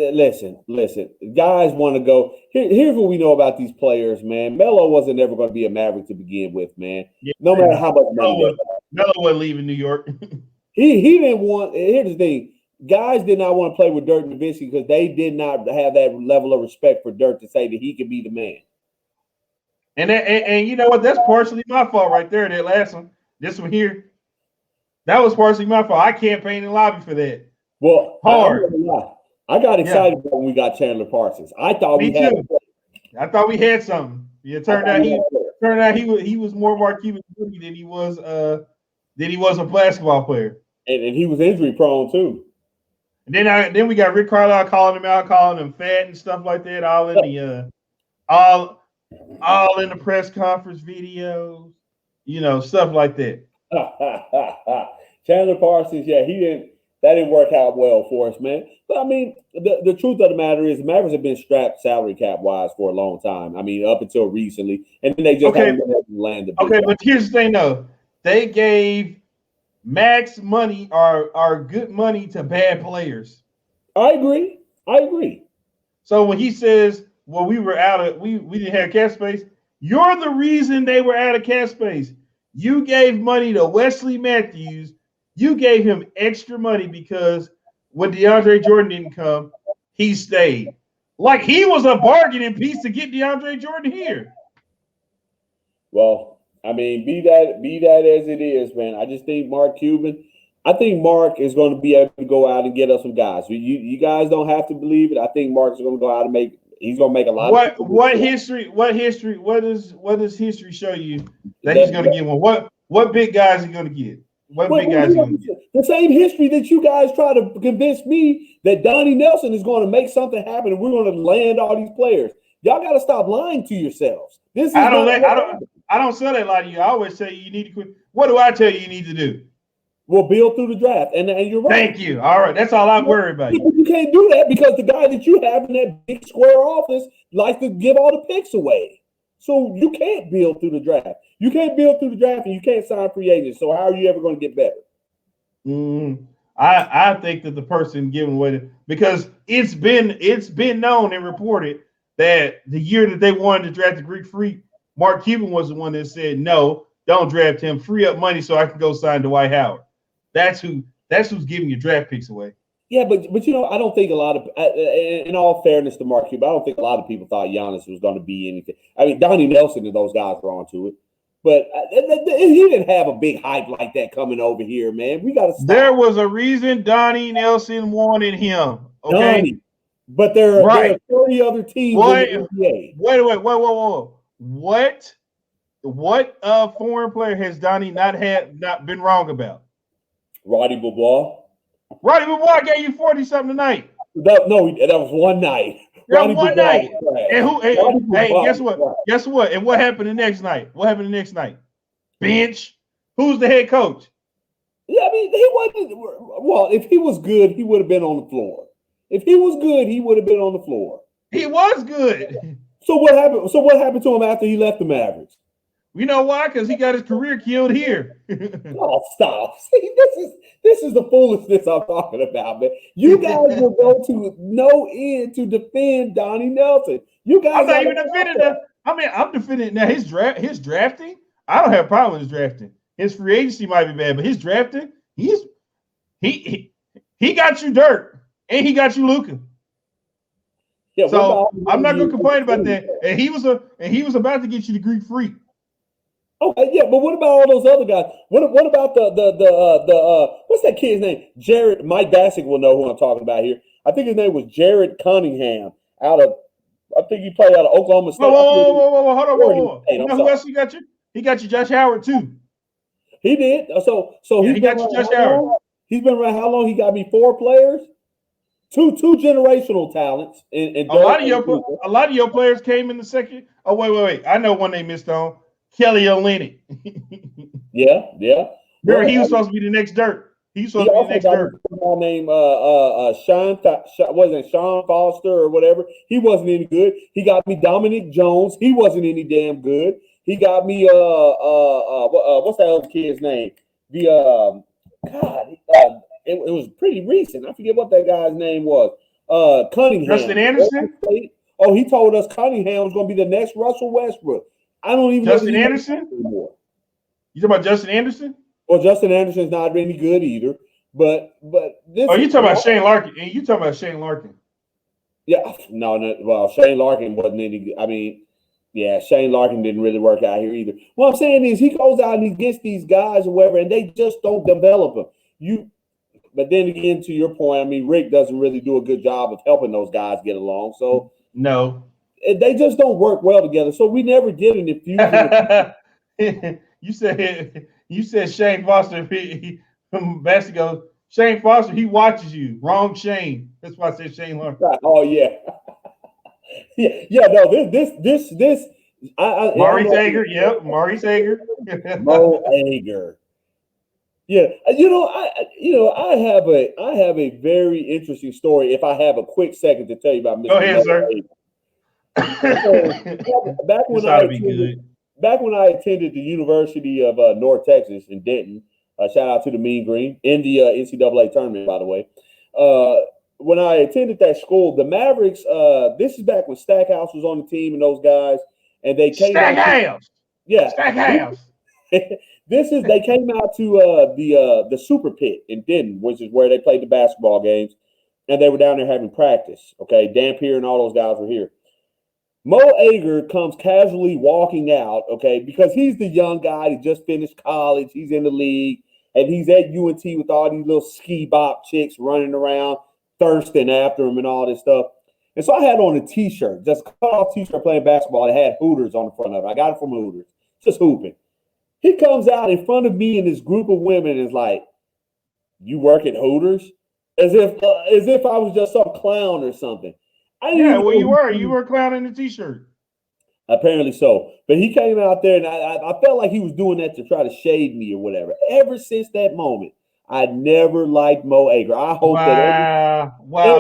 listen. Guys want to go. Here's what we know about these players, man. Melo wasn't ever going to be a Maverick to begin with, man. Yeah, No matter how much money they Melo wasn't leaving New York. he didn't want. Here's the thing: guys did not want to play with Dirk Nowitzki because they did not have that level of respect for Dirk to say that he could be the man. And you know what? That's partially my fault right there. That last one, this one here, that was partially my fault. I campaigned and lobbied for that. Well, Hard. I got excited when we got Chandler Parsons. I thought Me we had. too. I thought we had something. It turned out he was more Mark Cuban than he was a basketball player. And he was injury prone too. And then we got Rick Carlisle calling him out, calling him fat and stuff like that, all in the all in the press conference videos, stuff like that. Chandler Parsons, yeah, that didn't work out well for us, man. But I mean, the truth of the matter is, the Mavericks have been strapped salary cap wise for a long time. I mean, up until recently, and then they just haven't been able to land the big Okay, but here's the thing, though. They gave max money or good money to bad players. I agree. So when he says, "Well, we didn't have cap space," you're the reason they were out of cap space. You gave money to Wesley Matthews. You gave him extra money because when DeAndre Jordan didn't come, he stayed. Like he was a bargaining piece to get DeAndre Jordan here. Well, I mean, be that as it is, man. I just think Mark Cuban. I think Mark is going to be able to go out and get us some guys. You guys don't have to believe it. I think Mark is going to go out and make. He's going to make a lot. What history? What does history show you that he's going to get one? What big guys is he going to get? What big guys is he going to get? The same history that you guys try to convince me that Donnie Nelson is going to make something happen and we're going to land all these players. Y'all got to stop lying to yourselves. I don't sell that lie to you. I always say you need to quit. What do I tell you need to do? We'll build through the draft, and you're right. Thank you. All right, that's all I worry about. You can't do that because the guy that you have in that big square office likes to give all the picks away. So you can't build through the draft. You can't build through the draft, and you can't sign free agents. So how are you ever going to get better? I think that the person giving away because it's been known and reported that the year that they wanted to draft the Greek Freak, Mark Cuban was the one that said no, don't draft him. Free up money so I can go sign Dwight Howard. That's who's giving your draft picks away. Yeah, but I don't think a lot of, in all fairness to Mark Cuban, I don't think a lot of people thought Giannis was going to be anything. I mean, Donnie Nelson and those guys were onto it, but he didn't have a big hype like that coming over here, man. We got to stop. There was a reason Donnie Nelson wanted him. Okay, Donnie, but there are 30 other teams in the NBA. Wait. What foreign player has Donnie not been wrong about? Roddy Bobois. Roddy Bobois gave you 40-something tonight. That was one night. That was one night. And guess what? Guess what? And what happened the next night? Bench. Who's the head coach? Yeah, I mean, he wasn't. Well, if he was good, he would have been on the floor. If he was good, he would have been on the floor. He was good. So what happened? So what happened to him after he left the Mavericks? You know why? Because he got his career killed here. Oh, stop! See, this is the foolishness I'm talking about, man. You guys will go to no end to defend Donnie Nelson. You guys, I'm not even defending that. I mean, I'm defending now his drafting. I don't have a problem with his drafting. His free agency might be bad, but his drafting, he got you Dirk and he got you Luka. Yeah, so I'm not gonna complain about that. And he was about to get you the Greek Freak. Okay, yeah, but what about all those other guys? What about the what's that kid's name? Jared. Mike Bassick will know who I'm talking about here. I think his name was Jared Cunningham. I think he played out of Oklahoma State. Whoa, hold on. You know who else he got you? He got you Josh Howard too. He did. So he got you Josh Howard. He's been around how long? He got me 4 players. Two generational talents. A lot of your players came in the second. Oh, wait. I know one they missed on. Kelly Olynyk. Yeah. Remember, he was supposed to be the next Dirk. He was supposed to be the next got Dirk. a guy named wasn't it Sean Foster or whatever? He wasn't any good. He got me Dominic Jones. He wasn't any damn good. He got me what's that other kid's name? It was pretty recent. I forget what that guy's name was. Cunningham. Justin Anderson. Oh, he told us Cunningham was going to be the next Russell Westbrook. I don't even Justin know Anderson anymore. You talking about Justin Anderson? Well, Justin Anderson's not any good either. But this. Oh, you talking about Shane Larkin? And you talking about Shane Larkin? Yeah, no. Well, Shane Larkin wasn't any good. I mean, yeah, Shane Larkin didn't really work out here either. What I'm saying is, he goes out and he gets these guys or whatever, and they just don't develop them. But then again, to your point, I mean, Rick doesn't really do a good job of helping those guys get along. So no, they just don't work well together. So we never get an infusion. You said Shane Foster from basketball. Shane Foster, he watches you. Wrong Shane. That's why I said Shane Larkin. Oh yeah, yeah. No, this. Maurice Ager. Yep, Maurice Ager. Mo Ager. Yeah, I have a very interesting story. If I have a quick second to tell you about Mr. Go ahead, sir. Back when I attended the University of North Texas in Denton, shout out to the Mean Green in the NCAA tournament, by the way. When I attended that school, the Mavericks. This is back when Stackhouse was on the team and those guys, and they came Stackhouse. Yeah, Stackhouse. They came out to the Super Pit in Denton, which is where they played the basketball games, and they were down there having practice. Okay, Dampier and all those guys were here. Mo Ager comes casually walking out, okay, because he's the young guy. He just finished college. He's in the league, and he's at UNT with all these little ski bop chicks running around, thirsting after him and all this stuff. And so I had on a T-shirt, just a cut-off T-shirt playing basketball. It had Hooters on the front of it. I got it from Hooters, just hooping. He comes out in front of me and this group of women and is like, "You work at Hooters?" As if I was just some clown or something. Yeah, well, you were a clown in the T-shirt. Apparently so. But he came out there, and I felt like he was doing that to try to shade me or whatever. Ever since that moment, I never liked Mo Ager. I hope that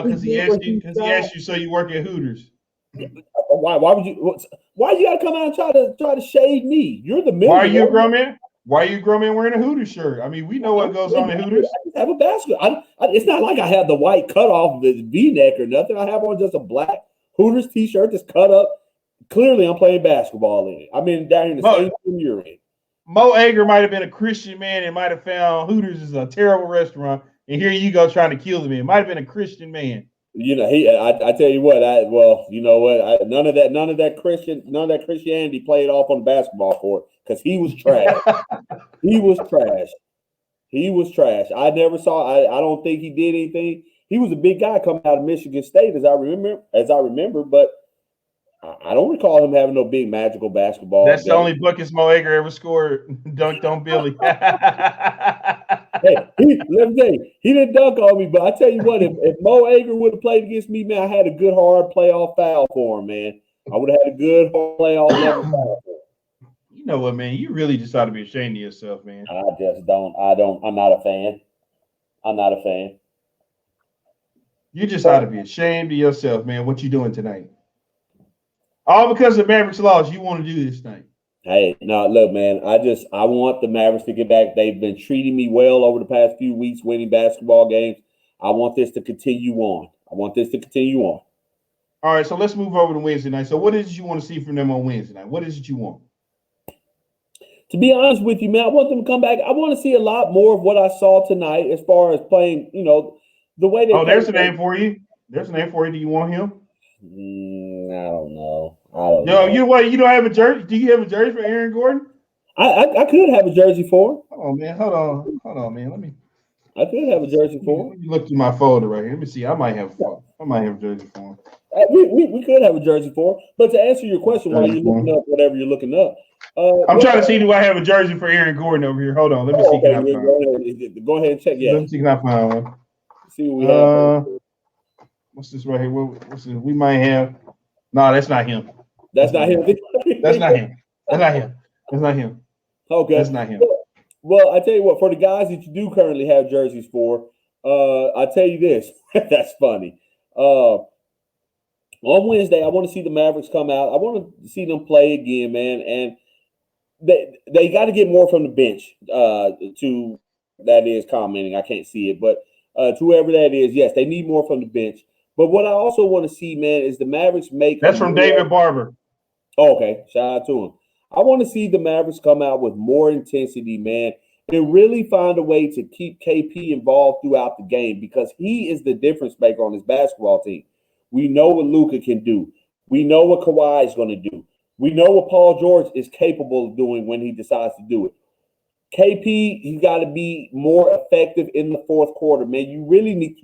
because he asked you, so you work at Hooters. Why would you? Why you gotta come out and try to shade me? You're the middle. Why are you a grown man? Why are you a grown man wearing a Hooters shirt? I mean, we know what goes on in Hooters. I just have a basket. It's not like I have the white cutoff of his V-neck or nothing. I have on just a black Hooters T-shirt that's cut up. Clearly, I'm playing basketball in it. I'm down in the same room you're in. Mo Ager might have been a Christian man and might have found Hooters is a terrible restaurant, and here you go trying to kill the man. It might have been a Christian man. You know, I tell you what, you know what, none of that Christianity played off on the basketball court because he was trash. He was trash. I never saw. I don't think he did anything. He was a big guy coming out of Michigan State, as I remember, but I don't recall him having no big magical basketball. That's the only buckets Mo Ager ever scored. Dunked on Billy. Hey, let me tell you, he didn't dunk on me, but I tell you what, if Mo Ager would have played against me, man, I had a good hard playoff foul for him, man. I would have had a good hard playoff level foul for him. You know what, man? You really just ought to be ashamed of yourself, man. I just don't. I'm not a fan. I'm not a fan. You just ought to be ashamed of yourself, man. What you doing tonight? All because the Mavericks lost. You want to do this thing. Hey, no, look, man, I want the Mavericks to get back. They've been treating me well over the past few weeks, winning basketball games. I want this to continue on. All right, so let's move over to Wednesday night. So what is it you want to see from them on Wednesday night? What is it you want? To be honest with you, man, I want them to come back. I want to see a lot more of what I saw tonight as far as playing, the way they there's a name for you. There's a name for you. Do you want him? I don't know. You don't have a jersey? Do you have a jersey for Aaron Gordon? I could have a jersey for him. Hold on, man. I could have a jersey for him. Let me look through my folder right here. Let me see. I might have a jersey for him. We could have a jersey for him. But to answer your question, while you're looking up whatever you're looking up, I'm trying to see, do I have a jersey for Aaron Gordon over here? Hold on. Let me see. Okay, go ahead and check. Yeah. Let me see if I find one. See what we have. What's this right here? What's this? We might have. No, that's not him. That's not him. That's not him. That's not him. Okay. That's not him. Well, I tell you what, for the guys that you do currently have jerseys for, I tell you this. That's funny. On Wednesday, I want to see the Mavericks come out. I want to see them play again, man. And they got to get more from the bench. To that is commenting, I can't see it, but to whoever that is, yes, they need more from the bench. But what I also want to see, man, is the Mavericks make. That's from David Barber. Oh, okay, shout out to him. I want to see the Mavericks come out with more intensity, man, and really find a way to keep KP involved throughout the game because he is the difference maker on this basketball team. We know what Luka can do. We know what Kawhi is going to do. We know what Paul George is capable of doing when he decides to do it. KP, he's got to be more effective in the fourth quarter, man. You really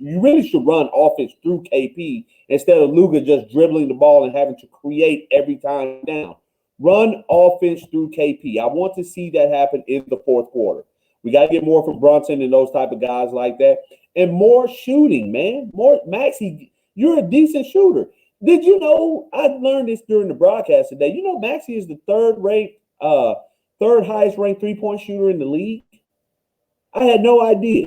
should run offense through KP instead of Luka just dribbling the ball and having to create every time down. Run offense through KP. I want to see that happen in the fourth quarter. We got to get more from Brunson and those type of guys like that. And more shooting, man. More Maxey, you're a decent shooter. Did you know, I learned this during the broadcast today, you know Maxey is the third highest ranked three-point shooter in the league? I had no idea.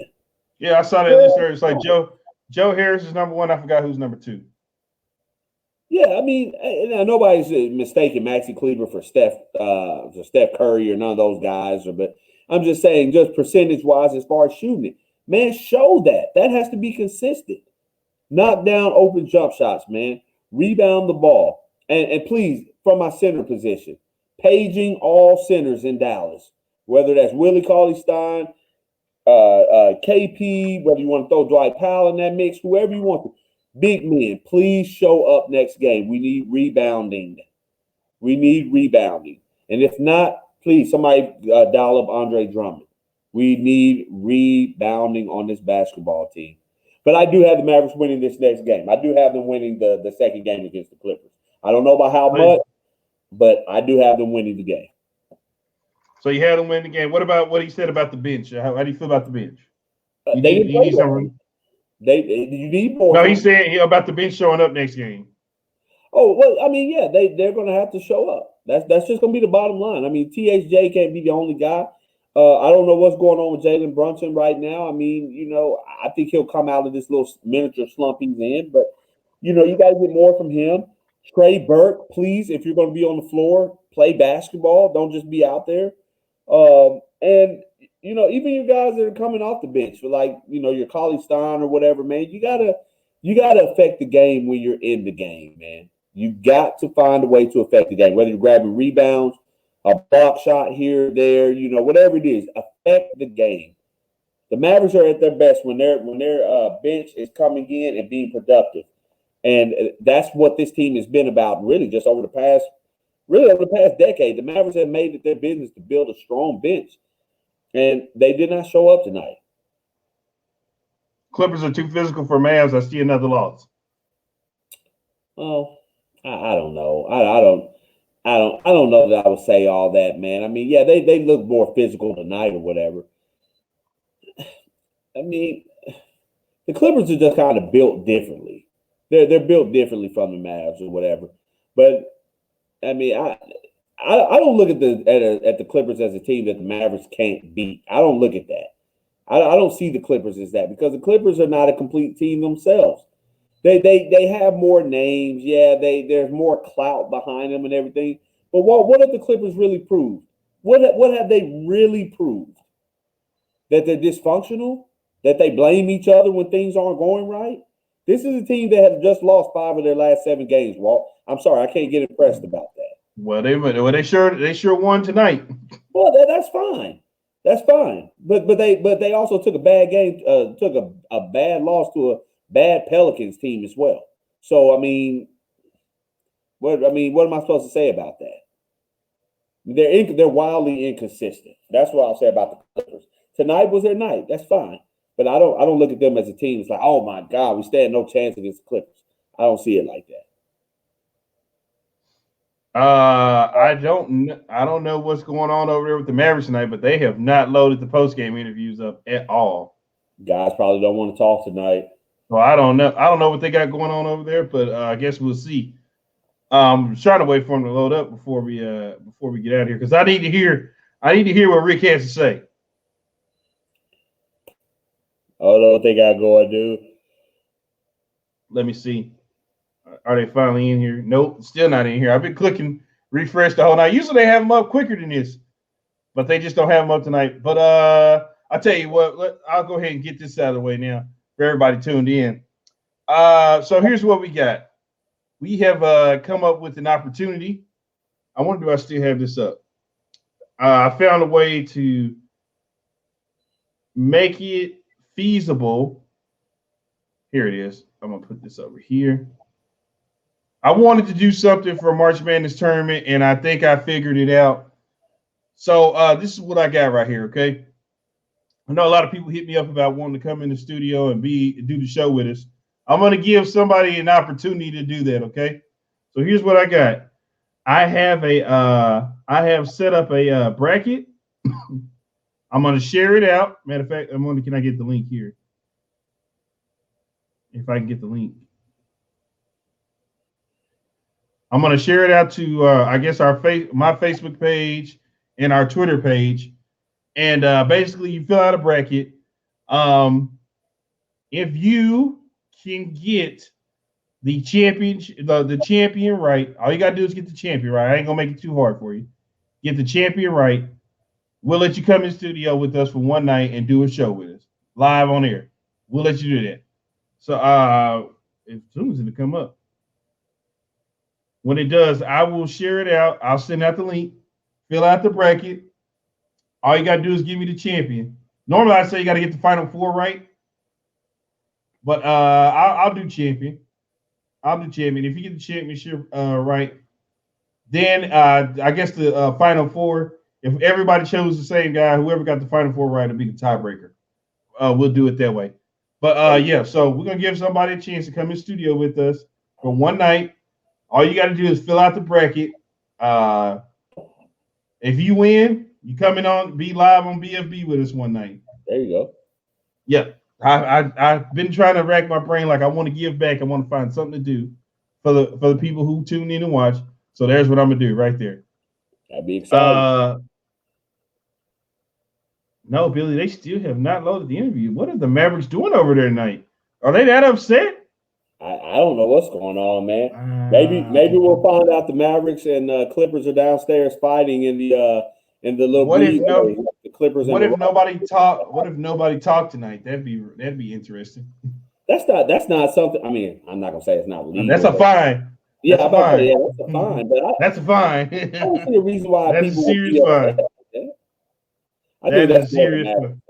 Yeah, I saw that this year. It's like Joe Harris is number one. I forgot who's number two. Yeah, I mean, nobody's mistaking Maxi Kleber for Steph Curry or none of those guys. But I'm just saying, just percentage-wise, as far as shooting it, man, show that. That has to be consistent. Knock down open jump shots, man. Rebound the ball. And please, from my center position, paging all centers in Dallas, whether that's Willie Cauley-Stein, KP, whether you want to throw Dwight Powell in that mix, whoever you want to. Big men, please show up next game. We need rebounding. And if not, please, somebody dial up Andre Drummond. We need rebounding on this basketball team. But I do have the Mavericks winning this next game. I do have them winning the second game against the Clippers. I don't know about how much, but I do have them winning the game. So you had them win the game. What about what he said about the bench? How do you feel about the bench? You need more. No, he said about the bench showing up next game. Oh, well, I mean, yeah, they're going to have to show up. That's just going to be the bottom line. I mean, THJ can't be the only guy. I don't know what's going on with Jalen Brunson right now. I mean, I think he'll come out of this little miniature slump he's in. But, you got to get more from him. Trey Burke, please, if you're going to be on the floor, play basketball. Don't just be out there. And even your guys that are coming off the bench, for like, your Cauley-Stein or whatever, man, you gotta affect the game when you're in the game, man. You got to find a way to affect the game, whether you're grabbing rebounds, a block shot here, there, whatever it is, affect the game. The Mavericks are at their best when their bench is coming in and being productive. And that's what this team has been about, really, just over the past decade. The Mavericks have made it their business to build a strong bench. And they did not show up tonight. Clippers are too physical for Mavs. I see another loss. Oh, I don't know. I don't know that I would say all that, man. I mean, yeah, they look more physical tonight or whatever. I mean, the Clippers are just kind of built differently. They're built differently from the Mavs or whatever. But I mean, I don't look at the Clippers as a team that the Mavericks can't beat. I don't look at that. I don't see the Clippers as that because the Clippers are not a complete team themselves. They have more names. Yeah, there's more clout behind them and everything. But what have the Clippers really proved? What have they really proved? That they're dysfunctional? That they blame each other when things aren't going right? This is a team that has just lost 5 of their last 7 games, Walt. I'm sorry, I can't get impressed about that. Well, they sure won tonight. Well, that's fine. That's fine. But they also took a bad game, took a bad loss to a bad Pelicans team as well. So I mean, what am I supposed to say about that? They're wildly inconsistent. That's what I'll say about the Clippers. Tonight was their night. That's fine. But I don't look at them as a team. It's like, oh my God, we stand no chance against the Clippers. I don't see it like that. I don't know what's going on over there with the Mavericks tonight, but they have not loaded the post game interviews up at all. Guys probably don't want to talk tonight. Well, I don't know. I don't know what they got going on over there, but I guess we'll see. Trying to wait for him to load up before we get out of here because I need to hear what Rick has to say. I don't know what they got going, dude. Let me see. Are they finally in here? Nope, still not in here. I've been clicking refresh the whole night. Usually they have them up quicker than this, but they just don't have them up tonight. But I'll tell you what, I'll go ahead and get this out of the way now for everybody tuned in. So here's what we got. We have come up with an opportunity. I wonder, do I still have this up? I found a way to make it feasible. Here it is. I'm going to put this over here. I wanted to do something for March Madness tournament, and I think I figured it out. So this is what I got right here, okay? I know a lot of people hit me up about wanting to come in the studio and do the show with us. I'm going to give somebody an opportunity to do that, okay? So here's what I got. I have set up a bracket. I'm going to share it out. Matter of fact, can I get the link here? If I can get the link. I'm going to share it out to, I guess, my Facebook page and our Twitter page. And basically, you fill out a bracket. If you can get the champion, the champion right, all you got to do is get the champion right. I ain't going to make it too hard for you. Get the champion right. We'll let you come in the studio with us for one night and do a show with us live on air. We'll let you do that. So as soon as it'll come up. When it does, I will share it out. I'll send out the link, fill out the bracket. All you got to do is give me the champion. Normally, I say you got to get the final four right. But I'll do champion. I'll do champion. If you get the championship right, then I guess the final four, if everybody chose the same guy, whoever got the final four right will be the tiebreaker. We'll do it that way. But yeah, so we're going to give somebody a chance to come in studio with us for one night. All you got to do is fill out the bracket. If you win, you coming on, be live on BFB with us one night. There you go. Yeah. I've been trying to rack my brain like I want to give back. I want to find something to do for the people who tune in and watch. So there's what I'm going to do right there. That'd be exciting. No, Billy, they still have not loaded the interview. What are the Mavericks doing over there tonight? Are they that upset? I don't know what's going on, man. Maybe we'll find out the Mavericks and Clippers are downstairs fighting in the little. What if the Clippers? What if nobody talk? What if nobody talked tonight? That'd be interesting. That's not something. I mean, I'm not gonna say it's not legal. That's a fine. Yeah, that's a fine. Yeah, that's a fine. But that's a fine. I don't see a reason why that's people a serious fine. I think that's a serious fine.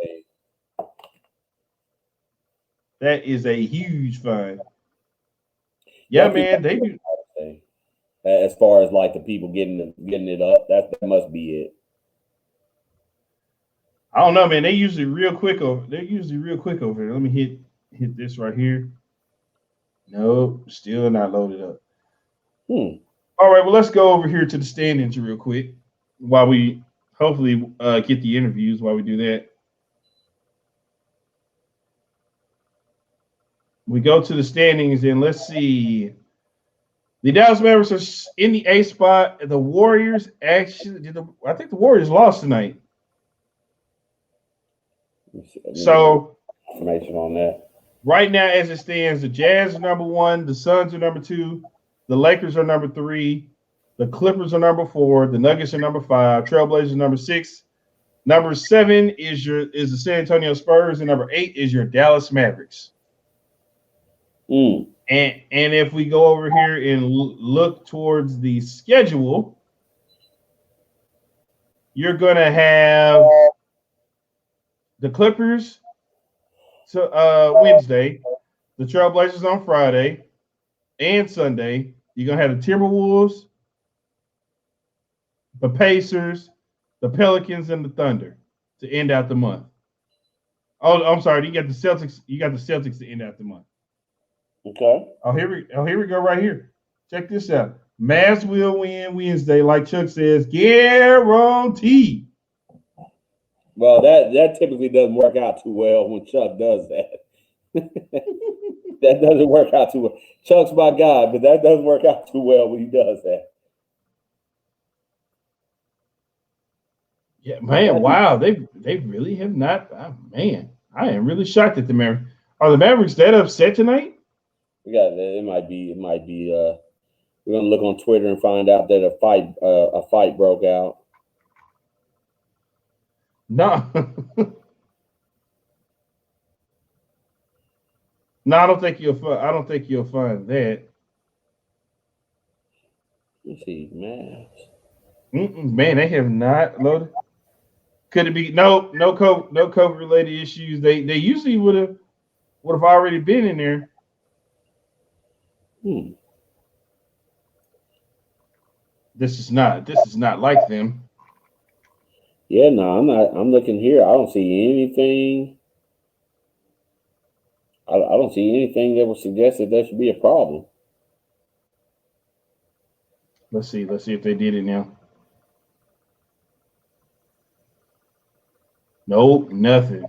That is a huge fine. Yeah, man, they do. As far as like the people getting it up, that must be it. I don't know, man. They're usually real quick over there. Let me hit this right here. Nope, still not loaded up. All right, well, let's go over here to the standings real quick while we hopefully get the interviews while we do that. We go to the standings and let's see. The Dallas Mavericks are in the A spot. The Warriors I think the Warriors lost tonight. So information on that. Right now, as it stands, the Jazz are number 1, the Suns are number 2, the Lakers are number 3, the Clippers are number 4, the Nuggets are number 5, Trailblazers are number 6. Number 7 is the San Antonio Spurs, and number 8 is your Dallas Mavericks. And if we go over here and look towards the schedule, you're going to have the Clippers Wednesday, the Trailblazers on Friday and Sunday. You're going to have the Timberwolves, the Pacers, the Pelicans, and the Thunder to end out the month. Oh, I'm sorry. You got the Celtics. You got the Celtics to end out the month. Okay. Oh, here we go right here. Check this out. Mavs will win Wednesday, like Chuck says, guaranteed. Well, that typically doesn't work out too well when Chuck does that. That doesn't work out too well. Chuck's my guy, but that doesn't work out too well when he does that. Yeah, man. Wow, they really have not. Man, I am really shocked at the Mavericks. Are the Mavericks that upset tonight? It might be. We're gonna look on Twitter and find out that a fight broke out. No. No, I don't think you'll find that. Let's see, Mavs. Man, they have not loaded. Could it be no COVID related issues? They usually would have already been in there. This is not like them. Yeah, no, I'm not. I'm looking here. I don't see anything. I don't see anything that would suggest that there should be a problem. Let's see if they did it now. Nope, nothing.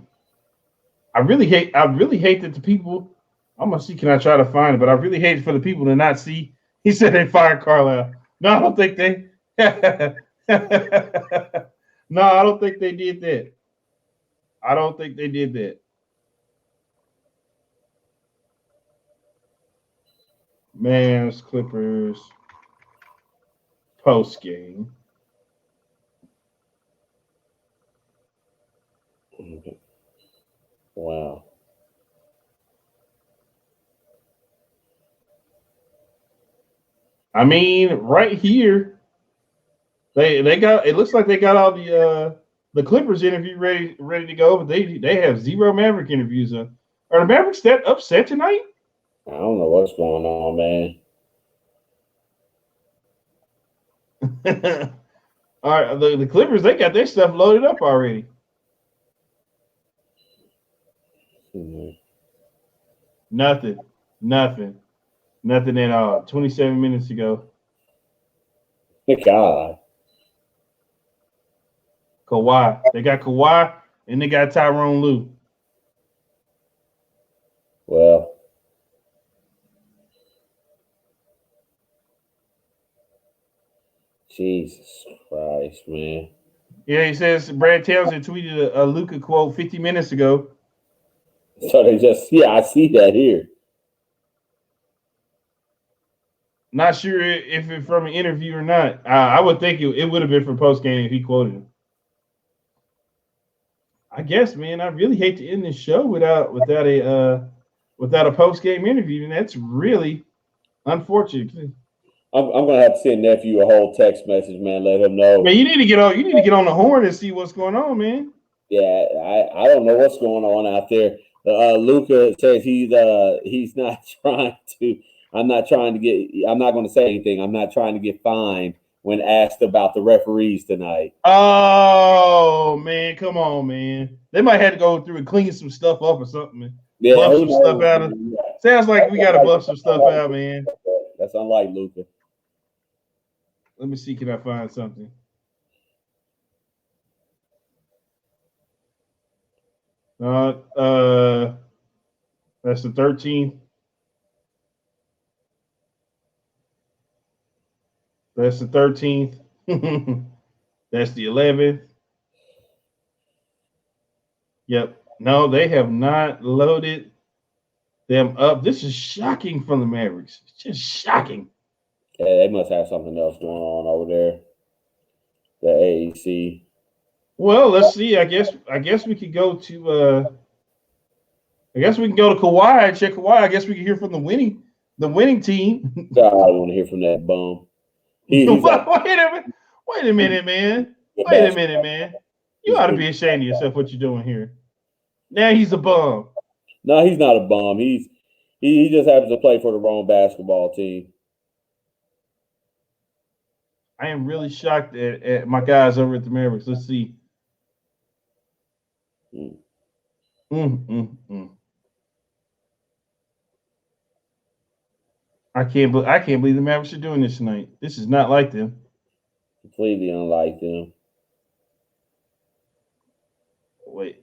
I really hate that the people. I'm gonna see. Can I try to find it? But I really hate for the people to not see. He said they fired Carlisle. No, I don't think they. No, I don't think they did that. I don't think they did that. Mavs Clippers post game. Wow. I mean, right here, they got. It looks like they got all the Clippers interview ready to go, but they have 0 Maverick interviews. Are the Mavericks that upset tonight? I don't know what's going on, man. All right, the Clippers, they got their stuff loaded up already. Nothing at all. 27 minutes ago. God. Kawhi. They got Kawhi and they got Tyronn Lue. Well, Jesus Christ, man. Yeah, he says Brad Townsend tweeted a Luka quote 50 minutes ago. So they just, I see that here. Not sure if it's from an interview or not. I would think it would have been from post game if he quoted him. I guess, man, I really hate to end this show without a post game interview, and that's really unfortunate. I'm gonna have to send nephew a whole text message, man. Let him know. Man, you need to get on the horn and see what's going on, man. Yeah, I don't know what's going on out there. Luka says he's not trying to. I'm not going to say anything. I'm not trying to get fined when asked about the referees tonight. Oh man, come on, man. They might have to go through and clean some stuff up or something. Yeah, buff some stuff out of. Sounds like we got to buff some stuff out, man. That's unlike Luka. Let me see. Can I find something? That's the 13th. That's the 13th. That's the 11th. Yep. No, they have not loaded them up. This is shocking from the Mavericks. It's just shocking. Yeah, they must have something else going on over there. The AEC. Well, let's see. I guess we could go to Kawhi and check Kawhi. I guess we can hear from the winning team. I want to hear from that bum. Wait a minute, man. You ought to be ashamed of yourself what you're doing here. Now he's a bum. No, he's not a bum. He just happens to play for the wrong basketball team. I am really shocked at my guys over at the Mavericks. Let's see. I can't believe the Mavericks are doing this tonight. This is not like them. Completely unlike them. Wait.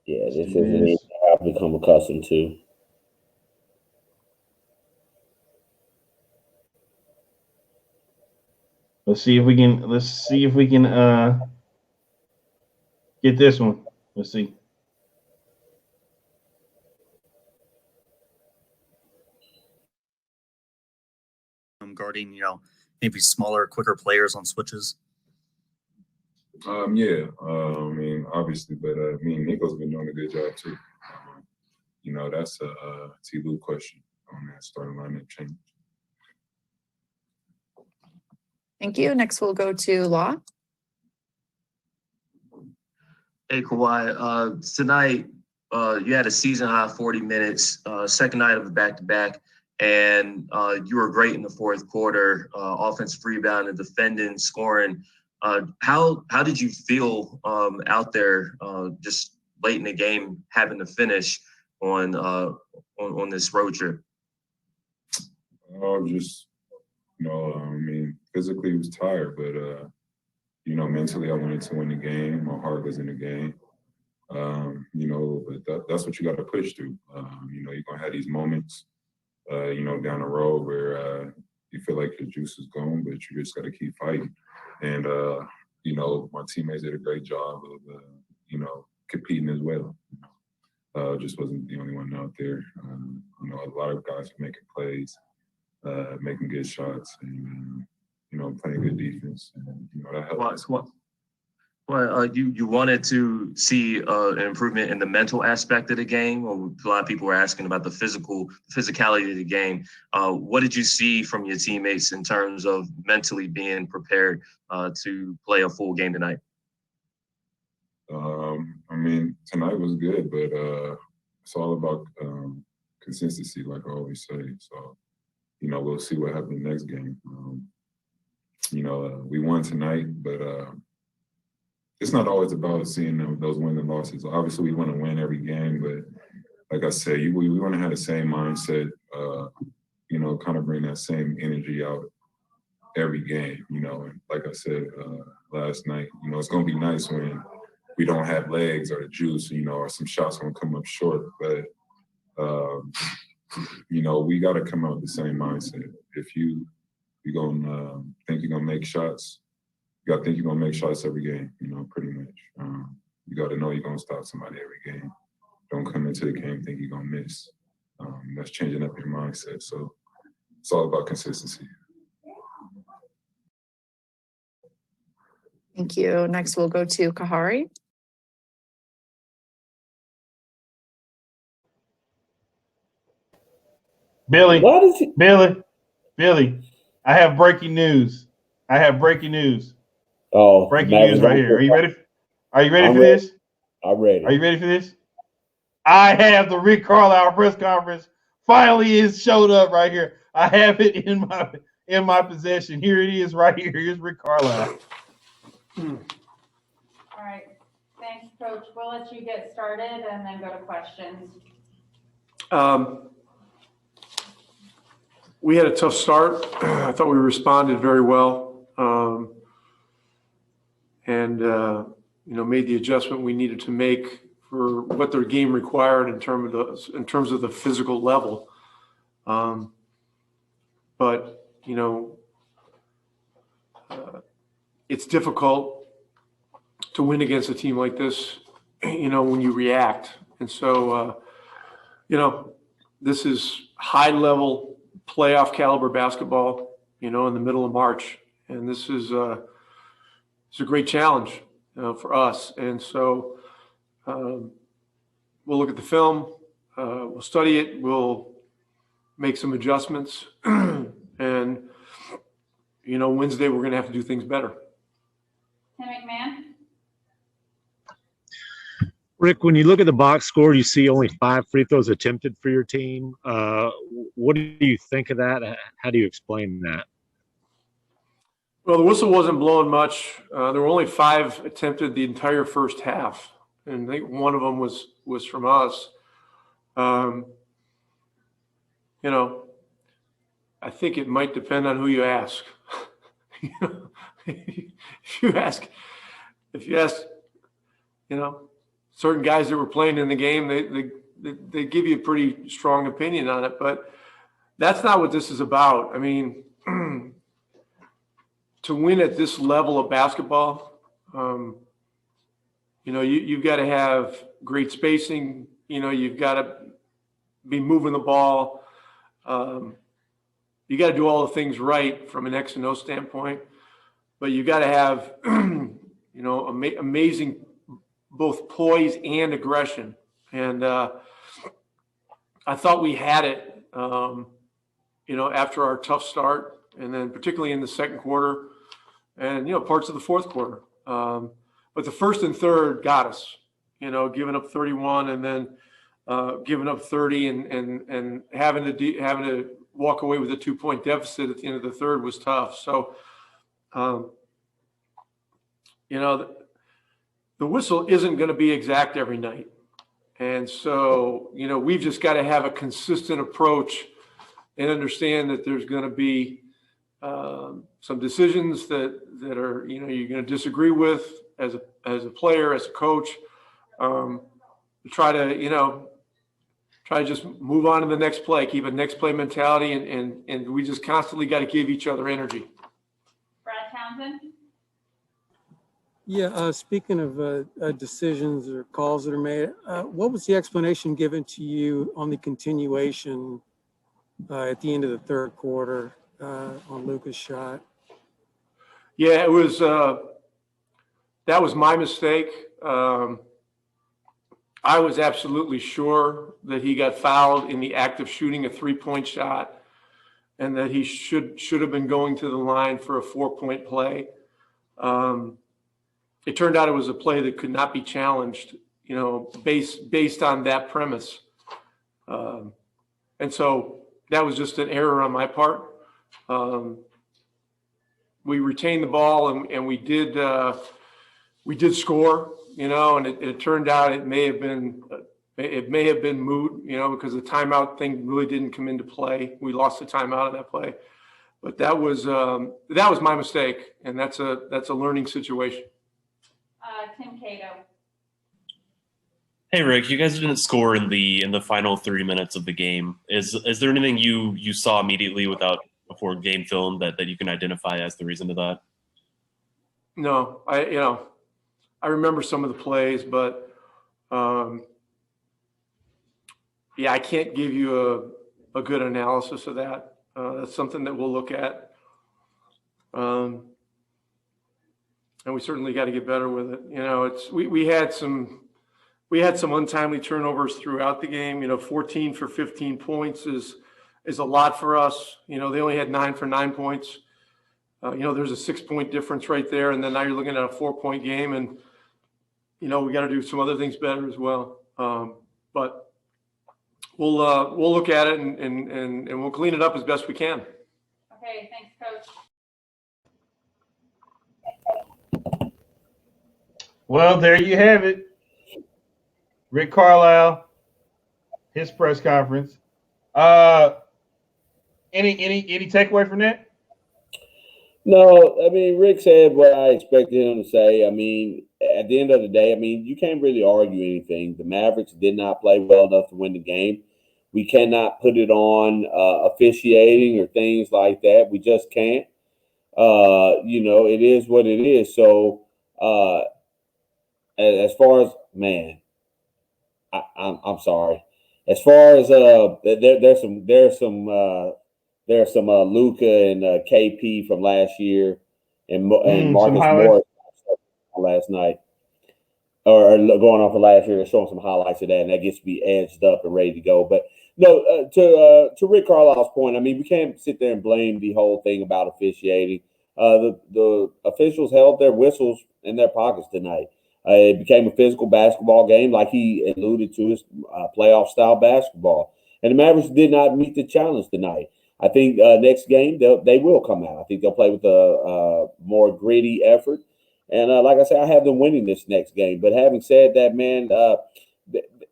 Yeah, this isn't anything I've become accustomed to. Let's see if we can get this one. Let's see. Guarding, maybe smaller, quicker players on switches. Yeah. I mean, obviously, but Nico's been doing a good job too. That's a T. Lue question on that starting lineup change. Thank you. Next, we'll go to Law. Hey, Kawhi. Tonight, you had a season high 40 minutes, second night of a back-to-back, and you were great in the fourth quarter, offensive rebound and defending, scoring. How did you feel out there just late in the game having to finish on this road trip? Physically he was tired, but mentally I wanted to win the game. My heart was in the game. But that's what you got to push through. You're gonna have these moments, down the road where you feel like your juice is gone, but you just got to keep fighting. And my teammates did a great job of competing as well. Just wasn't the only one out there. A lot of guys were making plays, making good shots, and playing good defense. And, that helped. Well, you wanted to see an improvement in the mental aspect of the game. Or a lot of people were asking about the physicality of the game. What did you see from your teammates in terms of mentally being prepared to play a full game tonight? Tonight was good, but it's all about consistency, like I always say. So, we'll see what happens next game. We won tonight, but it's not always about seeing those wins and losses. Obviously, we want to win every game, but like I said, we want to have the same mindset, kind of bring that same energy out every game, And like I said last night, it's going to be nice when we don't have legs or the juice, or some shots going to come up short. But, we got to come out with the same mindset. If you're going to think you're going to make shots, you got to think you're going to make shots every game, pretty much. You got to know you're going to stop somebody every game. Don't come into the game think you're going to miss. That's changing up your mindset. So it's all about consistency. Thank you. Next, we'll go to Kahari. Billy, Why does he? Billy, I have breaking news. Oh, Breaking news right here. Are you ready? Are you ready for this? I'm ready. Are you ready for this? I have the Rick Carlisle press conference. Finally, it showed up right here. I have it in my possession. Here it is, right here. Here's Rick Carlisle. All right. Thanks, Coach. We'll let you get started and then go to questions. We had a tough start. I thought we responded very well, and made the adjustment we needed to make for what their game required in terms of the physical level. But it's difficult to win against a team like this, when you react. And so, this is high level playoff caliber basketball, in the middle of March. And this is it's a great challenge for us. And so we'll look at the film, we'll study it, we'll make some adjustments. And, Wednesday we're going to have to do things better. Tim McMahon? Rick, when you look at the box score, you see only 5 free throws attempted for your team. What do you think of that? How do you explain that? Well, the whistle wasn't blowing much. There were only 5 attempted the entire first half, and I think one of them was from us. I think it might depend on who you ask. If you ask, certain guys that were playing in the game, they give you a pretty strong opinion on it. But that's not what this is about. I mean, to win at this level of basketball, you've got to have great spacing. You've got to be moving the ball. You got to do all the things right from an X and O standpoint, but you got to have, amazing both poise and aggression. And I thought we had it, after our tough start, and then particularly in the second quarter, and parts of the fourth quarter. But the first and third got us, giving up 31 and then giving up 30 and having to walk away with a 2-point deficit at the end of the third was tough. So, the whistle isn't going to be exact every night. And so, we've just got to have a consistent approach and understand that there's going to be some decisions that are, you're going to disagree with as a player, as a coach. Try to just move on to the next play, keep a next play mentality, and we just constantly got to give each other energy. Brad Townsend? Yeah, speaking of decisions or calls that are made, what was the explanation given to you on the continuation at the end of the third quarter on Luka's shot? Yeah, it was that was my mistake. I was absolutely sure that he got fouled in the act of shooting a 3-point shot, and that he should have been going to the line for a 4-point play. It turned out it was a play that could not be challenged, based on that premise. And so that was just an error on my part. We retained the ball and we did score, and it turned out it may have been moot, because the timeout thing really didn't come into play. We lost the timeout of that play, but that was my mistake, and that's a learning situation. Tim Cato. Hey Rick, you guys didn't score in the final 3 minutes of the game. Is there anything you saw immediately before game film that you can identify as the reason to that? No, I remember some of the plays, but I can't give you a good analysis of that. That's something that we'll look at. And we certainly got to get better with it. We had some untimely turnovers throughout the game. 14 for 15 points is a lot for us. They only had 9 for 9 points. There's a 6-point difference right there, and then now you're looking at a 4-point game, and we got to do some other things better as well. But we'll look at it and we'll clean it up as best we can. Okay, thanks, Coach. Well, there you have it. Rick Carlisle, his press conference. Any takeaway from that? No, I mean, Rick said what I expected him to say. I mean, at the end of the day, you can't really argue anything. The Mavericks did not play well enough to win the game. We cannot put it on officiating or things like that. We just can't. It is what it is. So, as far as I'm sorry. As far as there's some Luka and KP from last year and Marcus Morris last night, or going off of last year. They're showing some highlights of that, and that gets to be edged up and ready to go. But no, to Rick Carlisle's point, we can't sit there and blame the whole thing about officiating. The officials held their whistles in their pockets tonight. It became a physical basketball game, like he alluded to, his playoff-style basketball. And the Mavericks did not meet the challenge tonight. I think next game, they will come out. I think they'll play with a more gritty effort. And like I said, I have them winning this next game. But having said that, man,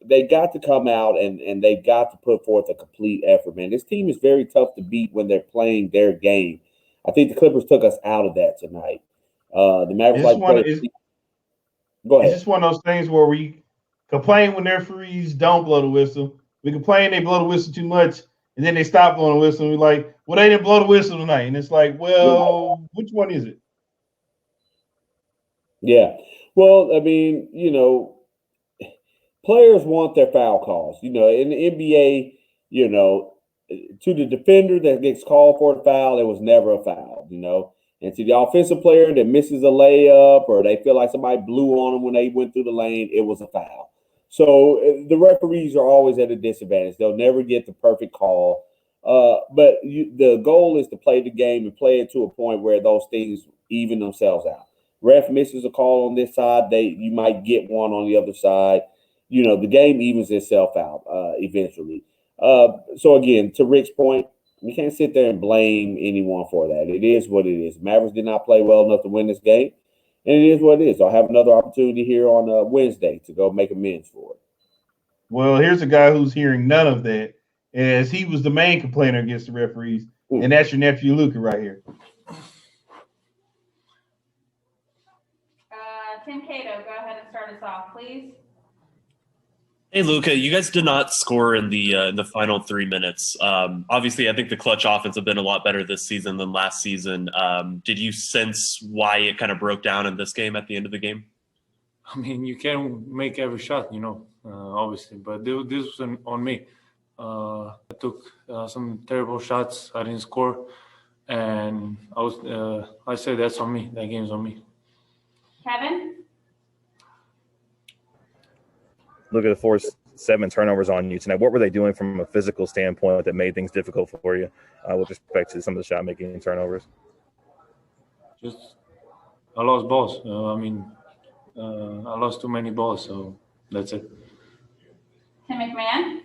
they got to come out and they got to put forth a complete effort, man. This team is very tough to beat when they're playing their game. I think the Clippers took us out of that tonight. The Mavericks Go ahead. It's just one of those things where we complain when their referees don't blow the whistle. We complain they blow the whistle too much, and then they stop blowing the whistle. And we're like, well, they didn't blow the whistle tonight. And it's like, well, which one is it? Yeah. Well, I mean, players want their foul calls. In the NBA, to the defender that gets called for the foul, it was never a foul, And to the offensive player that misses a layup or they feel like somebody blew on them when they went through the lane, it was a foul. So the referees are always at a disadvantage. They'll never get the perfect call. But the goal is to play the game and play it to a point where those things even themselves out. Ref misses a call on this side, you might get one on the other side. The game evens itself out eventually. So again, to Rick's point, we can't sit there and blame anyone for that. It is what it is. Mavericks did not play well enough to win this game, and it is what it is. I'll have another opportunity here on Wednesday to go make amends for it. Well, here's a guy who's hearing none of that, as he was the main complainer against the referees, and that's your nephew Luka right here. Tim Cato, go ahead and start us off, please. Hey, Luka, you guys did not score in the final 3 minutes. Obviously, I think the clutch offense have been a lot better this season than last season. Did you sense why it kind of broke down in this game at the end of the game? I mean, you can't make every shot, obviously, but this was on me. I took some terrible shots. I didn't score, and I say that's on me. That game's on me. Kevin? Look at the force 7 turnovers on you tonight. What were they doing from a physical standpoint that made things difficult for you with respect to some of the shot making and turnovers? Just I lost balls. I lost too many balls, so that's it. Tim McMahon?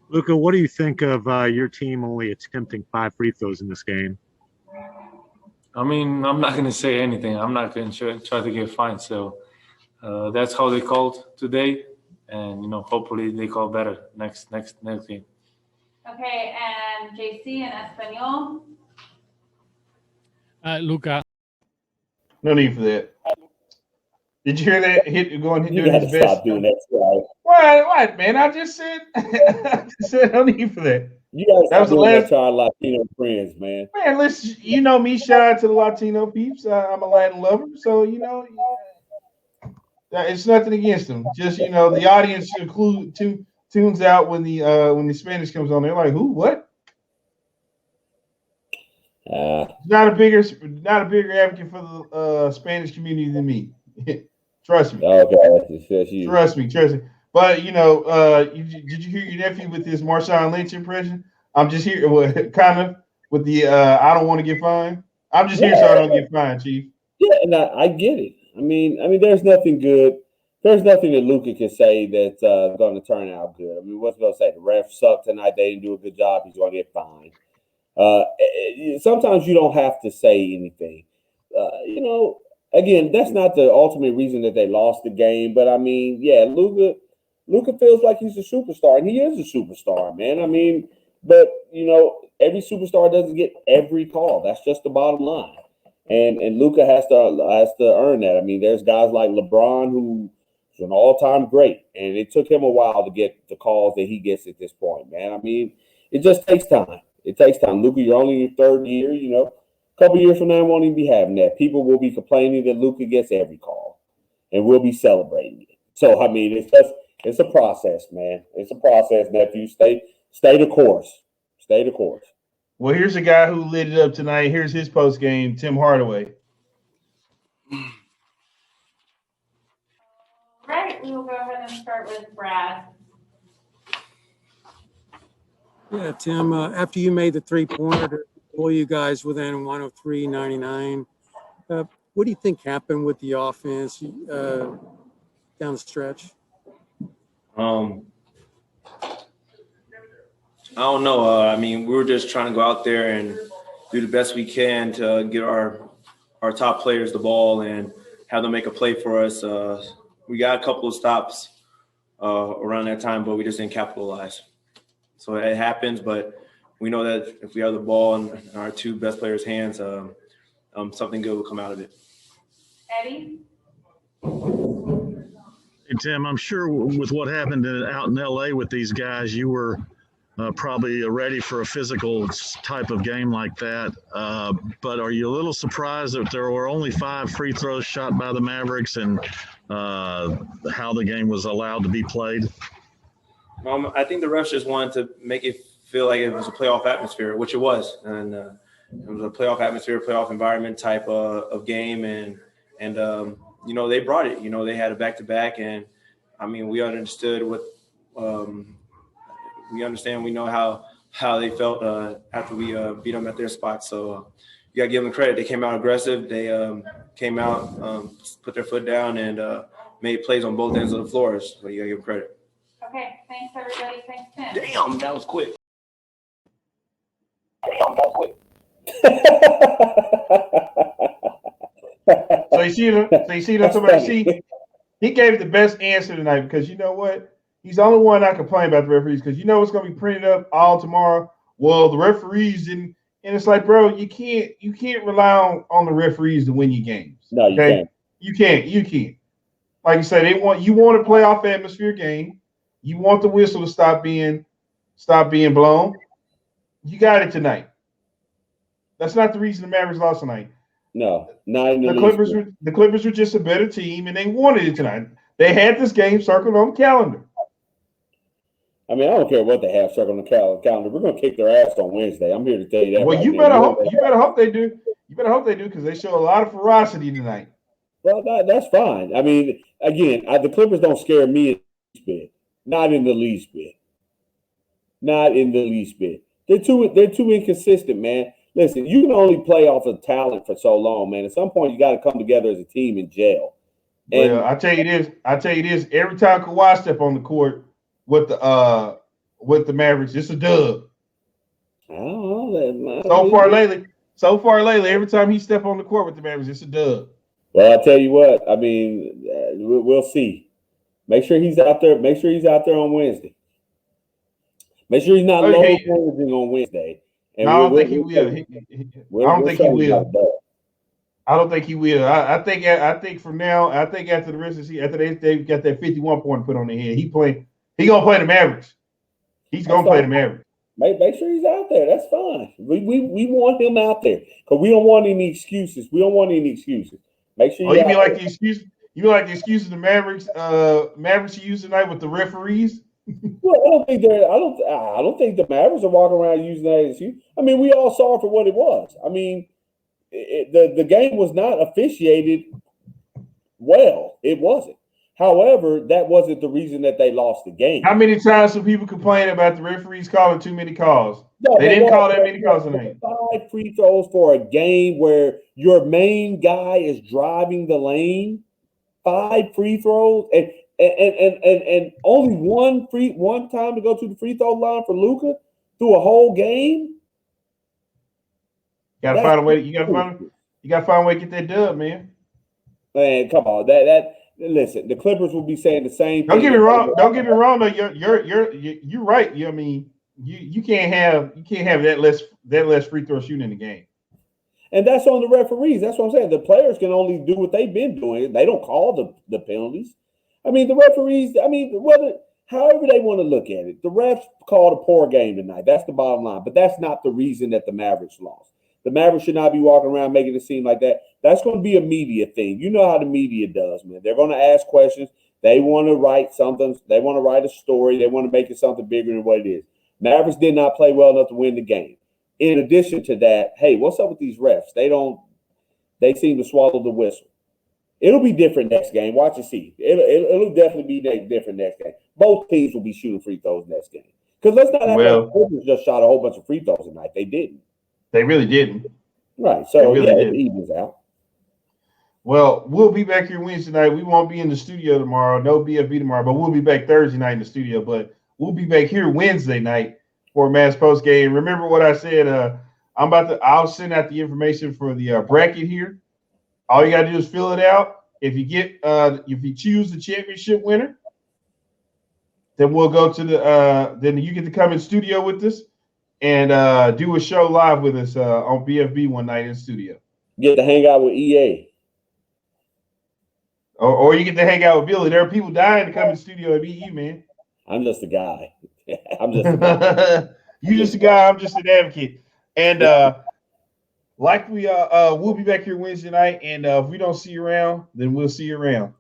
Luka, what do you think of your team only attempting 5 free throws in this game? I mean, I'm not going to say anything. I'm not going to try to get fined. So that's how they called today, and hopefully they call better next game. Okay, and JC and Espanol. Luka. No need for that. Did you hear that? Going You doing got his to best. stop doing that, right? What, man? I just said, no need for that. You got to That was stop the doing last. that to our Latino friends, man. Man, listen, you know me, shout out to the Latino peeps. I'm a Latin lover, so it's nothing against them. Just the audience tunes out when the Spanish comes on. They're like, "Who? What?" Not a bigger advocate for the Spanish community than me. Trust me. Okay, Trust me. But did you hear your nephew with his Marshawn Lynch impression? I'm just here, kind of with the I don't want to get fined. I'm just here so I don't get fined, Chief. Yeah, and I get it. I mean, there's nothing good. There's nothing that Luka can say that's going to turn out good. I mean, what's going to say? The ref sucked tonight. They didn't do a good job. He's going to get fined. Sometimes you don't have to say anything. Again, that's not the ultimate reason that they lost the game. But I mean, yeah, Luka feels like he's a superstar, and he is a superstar, man. I mean, but every superstar doesn't get every call. That's just the bottom line. And Luka has to earn that. I mean, there's guys like LeBron who's an all-time great, and it took him a while to get the calls that he gets at this point, man. I mean, it just takes time. It takes time. Luka, you're only in your third year. A couple years from now, I won't even be having that. People will be complaining that Luka gets every call, and we'll be celebrating it. So I mean, it's a process, man. It's a process, nephew. Stay the course. Stay the course. Well, here's a guy who lit it up tonight. Here's his post game, Tim Hardaway. Right, we will go ahead and start with Brad. Yeah, Tim, after you made the 3-pointer to pull you guys within 103-99, what do you think happened with the offense down the stretch? I don't know. I mean, we were just trying to go out there and do the best we can to get our top players the ball and have them make a play for us. We got a couple of stops around that time, but we just didn't capitalize. So it happens, but we know that if we have the ball in our 2 best players' hands, something good will come out of it. Eddie? And Tim, I'm sure with what happened out in LA with these guys, you were probably ready for a physical type of game like that. But are you a little surprised that there were only 5 free throws shot by the Mavericks and how the game was allowed to be played? I think the refs just wanted to make it feel like it was a playoff atmosphere, which it was. And it was a playoff atmosphere, playoff environment type of game. And they brought it. They had a back-to-back. And, I mean, we understood what we understand. We know how they felt after we beat them at their spot. So you got to give them credit. They came out aggressive. They came out, put their foot down, and made plays on both ends of the floor. So you got to give them credit. Okay, thanks, everybody. Thanks, Tim. Damn, that was quick. So you see that somebody he gave the best answer tonight because you know what? He's the only one not complaining about the referees because you know it's gonna be printed up all tomorrow. Well, the referees and it's like, bro, you can't rely on the referees to win your games. No, you can't. You can't. Like you said, you want a playoff atmosphere game. You want the whistle to stop being blown. You got it tonight. That's not the reason the Mavericks lost tonight. No, not in the Clippers. The Clippers were just a better team, and they wanted it tonight. They had this game circled on the calendar. I mean, I don't care what they have circled on the calendar. We're going to kick their ass on Wednesday. I'm here to tell you that. Well, right you now. better hope they do. You better hope they do because they show a lot of ferocity tonight. Well, that's fine. I mean, again, the Clippers don't scare me in the least bit. Not in the least bit. Not in the least bit. They're too inconsistent, man. Listen, you can only play off of talent for so long, man. At some point, you got to come together as a team and gel. And well, I tell you this. Every time Kawhi step on the court with the Mavericks, it's a dub. I don't know. So far lately, every time he step on the court with the Mavericks, it's a dub. Well, I tell you what. I mean, we'll see. Make sure he's out there. Make sure he's out there on Wednesday. Make sure he's not low on Wednesday. And no, I don't think he will. I don't think he will. I don't think he will. I think from now, I think after the rest of the season, after they got that 51 point put on their head, he gonna play the Mavericks. He's gonna play the Mavericks. Make sure he's out there. That's fine. We want him out there because we don't want any excuses. Make sure. You mean like the excuse? You mean like the excuses the Mavericks used tonight with the referees? Well, I don't think the Mavericks are walking around using that excuse. I mean, we all saw it for what it was. I mean, the game was not officiated well. It wasn't. However, that wasn't the reason that they lost the game. How many times do people complain about the referees calling too many calls? No, they didn't call that many calls tonight. 5 free throws for a game where your main guy is driving the lane. 5 free throws and only one time to go to the free throw line for Luka through a whole game. You gotta find a way to get that dub, man. Man, come on. Listen, the Clippers will be saying the same thing. Don't get me wrong though. You're right. I mean, you can't have that less free throw shooting in the game. And that's on the referees. That's what I'm saying. The players can only do what they've been doing. They don't call the penalties. I mean, the referees, however they want to look at it, the refs called a poor game tonight. That's the bottom line. But that's not the reason that the Mavericks lost. The Mavericks should not be walking around making it seem like that. That's going to be a media thing. You know how the media does, man. They're going to ask questions. They want to write something. They want to write a story. They want to make it something bigger than what it is. Mavericks did not play well enough to win the game. In addition to that, hey, what's up with these refs? They seem to swallow the whistle. It'll be different next game. Watch and see. It'll definitely be different next game. Both teams will be shooting free throws next game. Because let's not have the Clippers just shot a whole bunch of free throws tonight. They didn't. They really didn't. Right. So it evens out. Well, we'll be back here Wednesday night. We won't be in the studio tomorrow. No BFB tomorrow, but we'll be back Thursday night in the studio. But we'll be back here Wednesday night for Mavs Post Game. Remember what I said? I'll send out the information for the bracket here. All you gotta do is fill it out. If you choose the championship winner, then we'll go to then you get to come in studio with us and do a show live with us on BFB one night in studio. Get to hang out with EA. Or you get to hang out with Billy. There are people dying to come in the studio and meet you, man. I'm just a guy. I'm just a guy. You just a guy. I'm just an advocate. And like we'll be back here Wednesday night. And if we don't see you around, then we'll see you around.